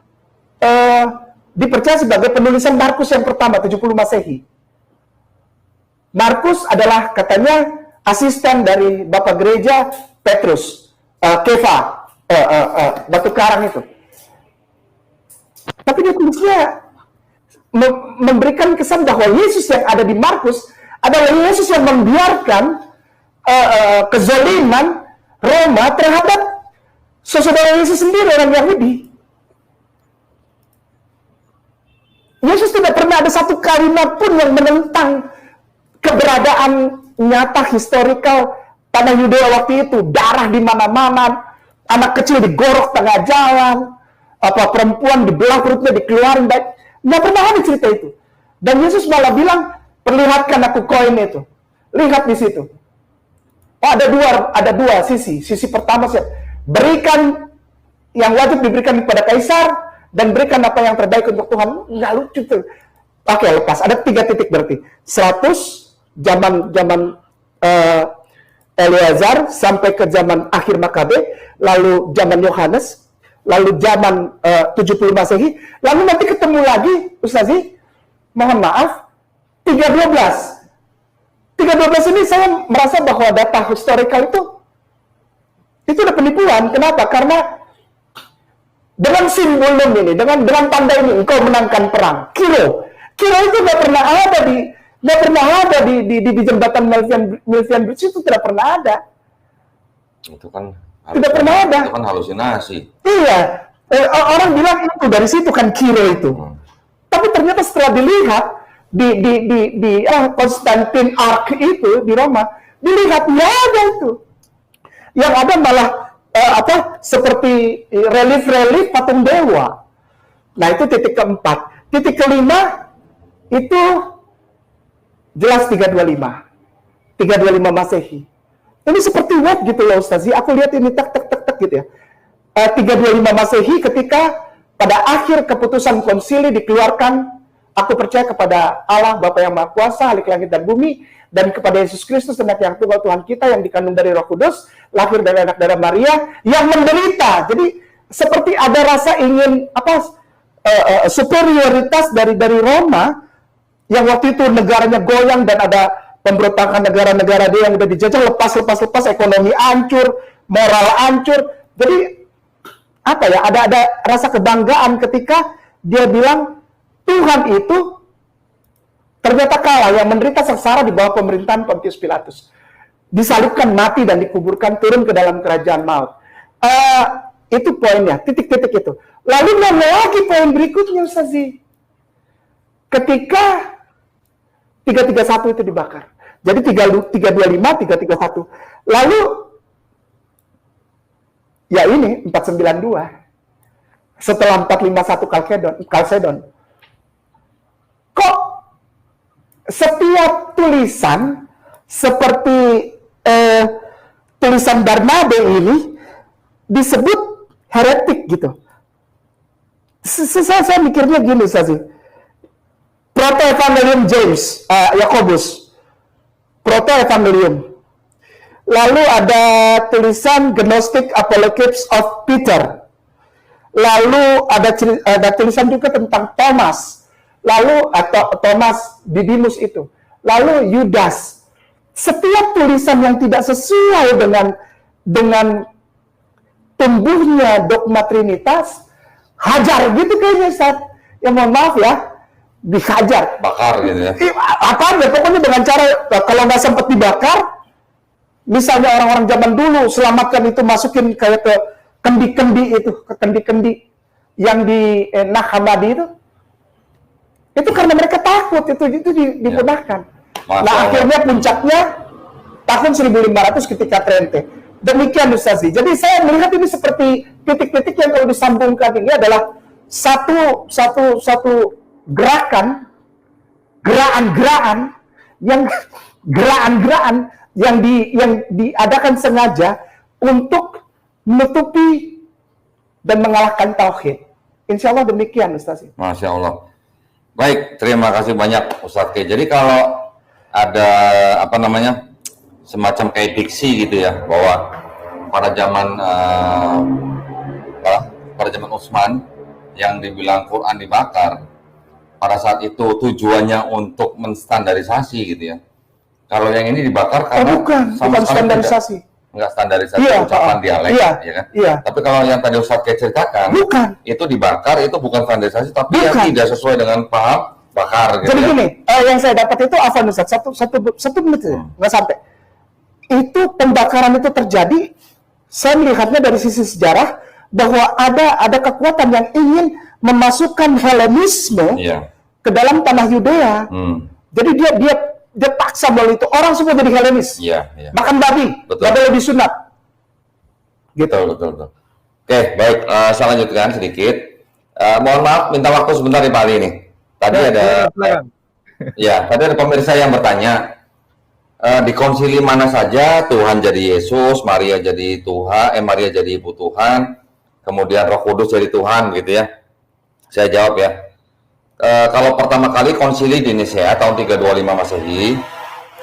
dipercaya sebagai penulisan Markus yang pertama 70 Masehi. Markus adalah katanya asisten dari Bapak Gereja Petrus, Kefa, batu karang itu. Tapi dia tulisnya memberikan kesan bahwa Yesus yang ada di Markus adalah Yesus yang membiarkan kezaliman Roma terhadap saudara Yesus sendiri, orang Yahudi. Yesus tidak pernah ada satu kalimat pun yang menentang keberadaan nyata historikal tanah Yudea waktu itu. Darah di mana-mana, anak kecil digorok tengah jalan, perempuan dibelah perutnya, dikeluarin. Nggak pernah ada cerita itu. Dan Yesus malah bilang, perlihatkan aku koin itu. Lihat di situ. Oh, ada dua sisi. Sisi pertama, berikan yang wajib diberikan kepada kaisar, dan berikan apa yang terbaik untuk Tuhan. Nggak lucu tuh. Oke, lepas. Ada 3 titik berarti. 100, zaman Eleazar, sampai ke zaman akhir Makabe, lalu zaman Yohanes, lalu zaman 70 Masehi, lalu nanti ketemu lagi, Ustazi, mohon maaf, 312. 312 ini saya merasa bahwa data historikal itu udah penipuan. Kenapa? Karena dengan simbol ini, dengan tanda ini, engkau menangkan perang. Kiro itu nggak pernah ada di jembatan Milvian Bridge, itu tidak pernah ada. Itu kan tidak pernah ada. Itu kan halusinasi. Iya, orang bilang itu dari situ kan Kiro itu. Tapi ternyata setelah dilihat di Konstantin Ark itu di Roma, dilihat nggak ada itu. Yang ada malah seperti relief patung dewa. Nah, itu titik keempat. Titik kelima itu jelas 325 Masehi. Ini seperti web gitu loh Ustazi. Aku lihat ini tak gitu ya. 325 Masehi ketika pada akhir keputusan konsili dikeluarkan, aku percaya kepada Allah Bapa yang Maha Kuasa, Halik langit dan bumi, dan kepada Yesus Kristus anak yang tunggal Tuhan kita yang dikandung dari Roh Kudus, lahir dari anak darah Maria, yang menderita. Jadi seperti ada rasa ingin superioritas dari Roma, yang waktu itu negaranya goyang dan ada pemberontakan negara-negara dia yang udah dijajah, lepas ekonomi hancur, moral hancur. Jadi ada rasa kebanggaan ketika dia bilang Tuhan itu ternyata kalah, yang menderita sengsara di bawah pemerintahan Pontius Pilatus. disalibkan, mati, dan dikuburkan, turun ke dalam kerajaan maut. Itu poinnya, titik-titik itu. Lalu nambah lagi poin berikutnya, Ustazi. Ketika 331 itu dibakar. Jadi 325, 331. Lalu, ya ini, 492. Setelah 451 Kalsedon. Kok setiap tulisan seperti tulisan Barnabe ini disebut heretik gitu. Saya mikirnya gini, Ustazi. Proto-Evangelium James, Yakobus. Proto-Evangelium. Lalu ada tulisan Gnostic Apocalypse of Peter. Lalu ada tulisan juga tentang Thomas. Lalu atau Thomas Didymus itu. Lalu Yudas. Setiap tulisan yang tidak sesuai dengan tumbuhnya dogma Trinitas, hajar gitu kayaknya, Ustaz. Ya mohon maaf ya, dihajar. Bakar gitu ya. Apa ya, pokoknya dengan cara, kalau nggak sempat dibakar, misalnya orang-orang zaman dulu selamatkan itu, masukin kayak ke kendi-kendi itu, ke kendi-kendi yang di Nahamadi itu karena mereka takut itu digunakan. Nah, akhirnya puncaknya tahun 1500 ketika Trente. Demikian, Ustazi. Jadi saya melihat ini seperti titik-titik yang kalau disambungkan ini adalah satu gerakan yang diadakan sengaja untuk menutupi dan mengalahkan tauhid. Insya Allah demikian, Ustazi. Masya Allah. Baik, terima kasih banyak Ustaz K. Jadi kalau ada semacam kayak diksi gitu ya, bahwa pada zaman Utsman yang dibilang Quran dibakar, pada saat itu tujuannya untuk menstandarisasi gitu ya. Kalau yang ini dibakar karena bukan standarisasi. Enggak standarisasi ucapan dialek, ya kan? Iya. Tapi kalau yang tadi Ustaz K ceritakan, itu dibakar, itu bukan standarisasi, tapi yang tidak sesuai dengan paham bakar. Gitu. Jadi gini, yang saya dapat itu apa, Ustaz? Satu menit nggak sampai. Itu pembakaran itu terjadi. Saya melihatnya dari sisi sejarah bahwa ada kekuatan yang ingin memasukkan Helenisme ke dalam tanah Yudea. Jadi dia paksa melalui itu, orang semua jadi Helenis. Makan babi, babi lebih sunat. Gitu. Betul. Oke, baik. Saya lanjutkan sedikit. Mohon maaf, minta waktu sebentar nih Pak Ali nih. Tadi ada pemirsa yang bertanya, di konsili mana saja Tuhan jadi Yesus, Maria jadi Tuhan, Maria jadi Ibu Tuhan, kemudian Roh Kudus jadi Tuhan, gitu ya. Saya jawab ya. Kalau pertama kali konsili di Nisea tahun 325 Masehi,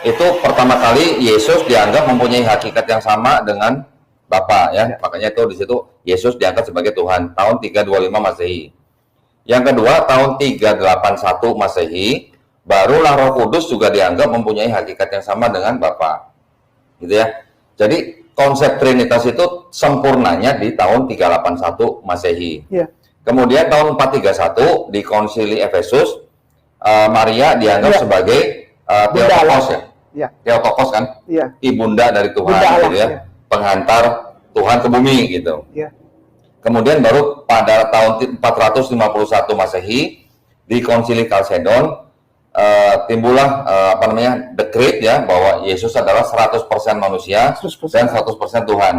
itu pertama kali Yesus dianggap mempunyai hakikat yang sama dengan Bapa ya. Makanya itu di situ Yesus diangkat sebagai Tuhan tahun 325 Masehi. Yang kedua tahun 381 Masehi, barulah Roh Kudus juga dianggap mempunyai hakikat yang sama dengan Bapa. Gitu ya. Jadi konsep Trinitas itu sempurnanya di tahun 381 Masehi. Kemudian tahun 431 di Konsili Efesus, Maria dianggap sebagai Theotokos ya. Theotokos kan? Ibunda dari Tuhan gitu ya. Penghantar Tuhan ke bumi gitu. Kemudian baru pada tahun 451 Masehi di Konsili Kalsedon timbullah dekret ya bahwa Yesus adalah 100% manusia 100%. Dan 100% Tuhan.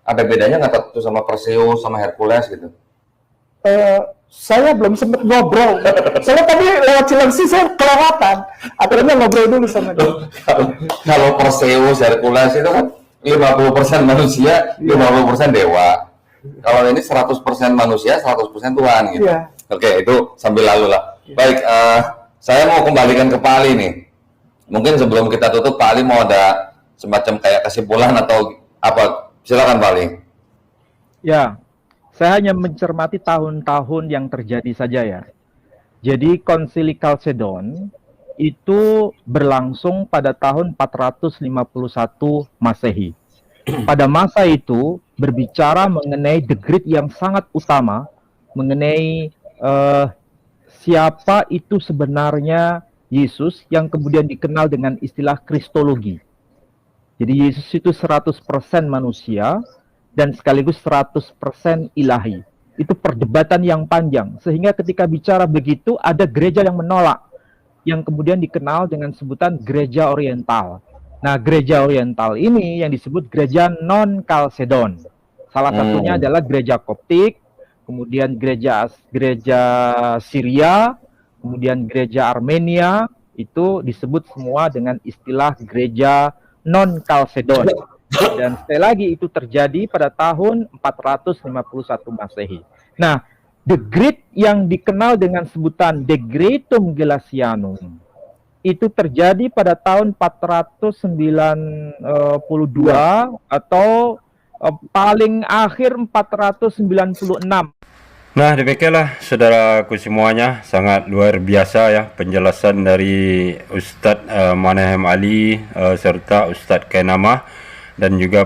Ada bedanya nggak tuh sama Perseus sama Hercules gitu? Saya belum sempat ngobrol. Soalnya tadi lewat Cilengsi saya kelewatan. Akhirnya ngobrol dulu sama dia. Kalau Perseus, Hercules itu kan 50% manusia, 50% dewa. Kalau ini 100% manusia, 100% Tuhan gitu. Oke, itu sambil lalu lah. Baik, saya mau kembalikan ke Pak Ali nih. Mungkin sebelum kita tutup, Pak Ali mau ada semacam kayak kesimpulan atau apa? Silakan Pak Ali. Ya, saya hanya mencermati tahun-tahun yang terjadi saja ya. Jadi Konsili Kalsedon itu berlangsung pada tahun 451 Masehi. Pada masa itu berbicara mengenai dekret yang sangat utama, mengenai siapa itu sebenarnya Yesus yang kemudian dikenal dengan istilah Kristologi. Jadi Yesus itu 100% manusia dan sekaligus 100% ilahi. Itu perdebatan yang panjang, sehingga ketika bicara begitu ada gereja yang menolak, yang kemudian dikenal dengan sebutan gereja oriental. Nah, gereja oriental ini yang disebut gereja non-Kalsedon. Salah satunya adalah gereja Koptik, kemudian gereja Syria, kemudian gereja Armenia, itu disebut semua dengan istilah gereja non-Kalsedon. Dan sekali lagi itu terjadi pada tahun 451 Masehi. Nah, The Great yang dikenal dengan sebutan Decretum Gelasianum itu terjadi pada tahun 492 atau paling akhir 496. Nah, demikianlah saudaraku semuanya, sangat luar biasa ya penjelasan dari Ustadz Manahem Ali serta Ustadz Kainama dan juga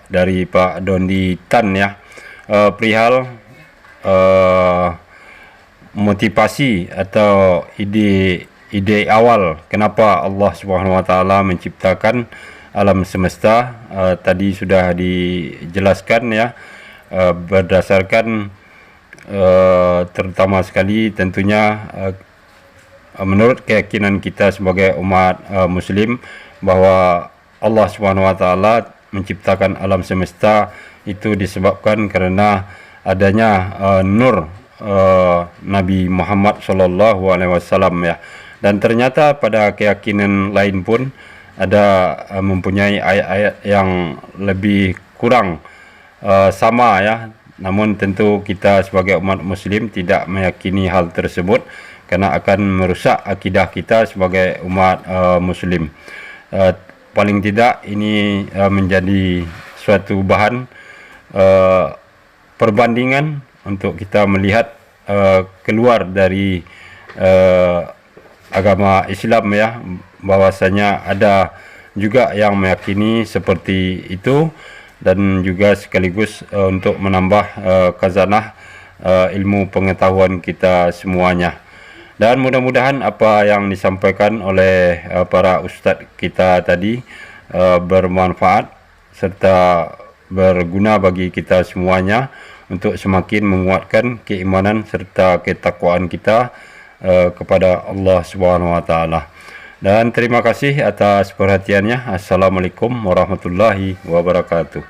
dari Pak Dondi Tan ya, perihal motivasi atau ide awal kenapa Allah Subhanahu wa taala menciptakan alam semesta. Tadi sudah dijelaskan ya, berdasarkan terutama sekali tentunya menurut keyakinan kita sebagai umat muslim bahwa Allah Subhanahu wa taala menciptakan alam semesta itu disebabkan karena adanya nur Nabi Muhammad sallallahu alaihi wasallam ya. Dan ternyata pada keyakinan lain pun ada mempunyai ayat-ayat yang lebih kurang sama ya. Namun tentu kita sebagai umat muslim tidak meyakini hal tersebut karena akan merusak akidah kita sebagai umat muslim. Paling tidak ini menjadi suatu bahan perbandingan untuk kita melihat keluar dari agama Islam ya, bahwasanya ada juga yang meyakini seperti itu, dan juga sekaligus untuk menambah khazanah ilmu pengetahuan kita semuanya. Dan mudah-mudahan apa yang disampaikan oleh para ustadz kita tadi bermanfaat serta berguna bagi kita semuanya untuk semakin menguatkan keimanan serta ketakwaan kita kepada Allah Subhanahu wa taala. Dan terima kasih atas perhatiannya. Assalamualaikum warahmatullahi wabarakatuh.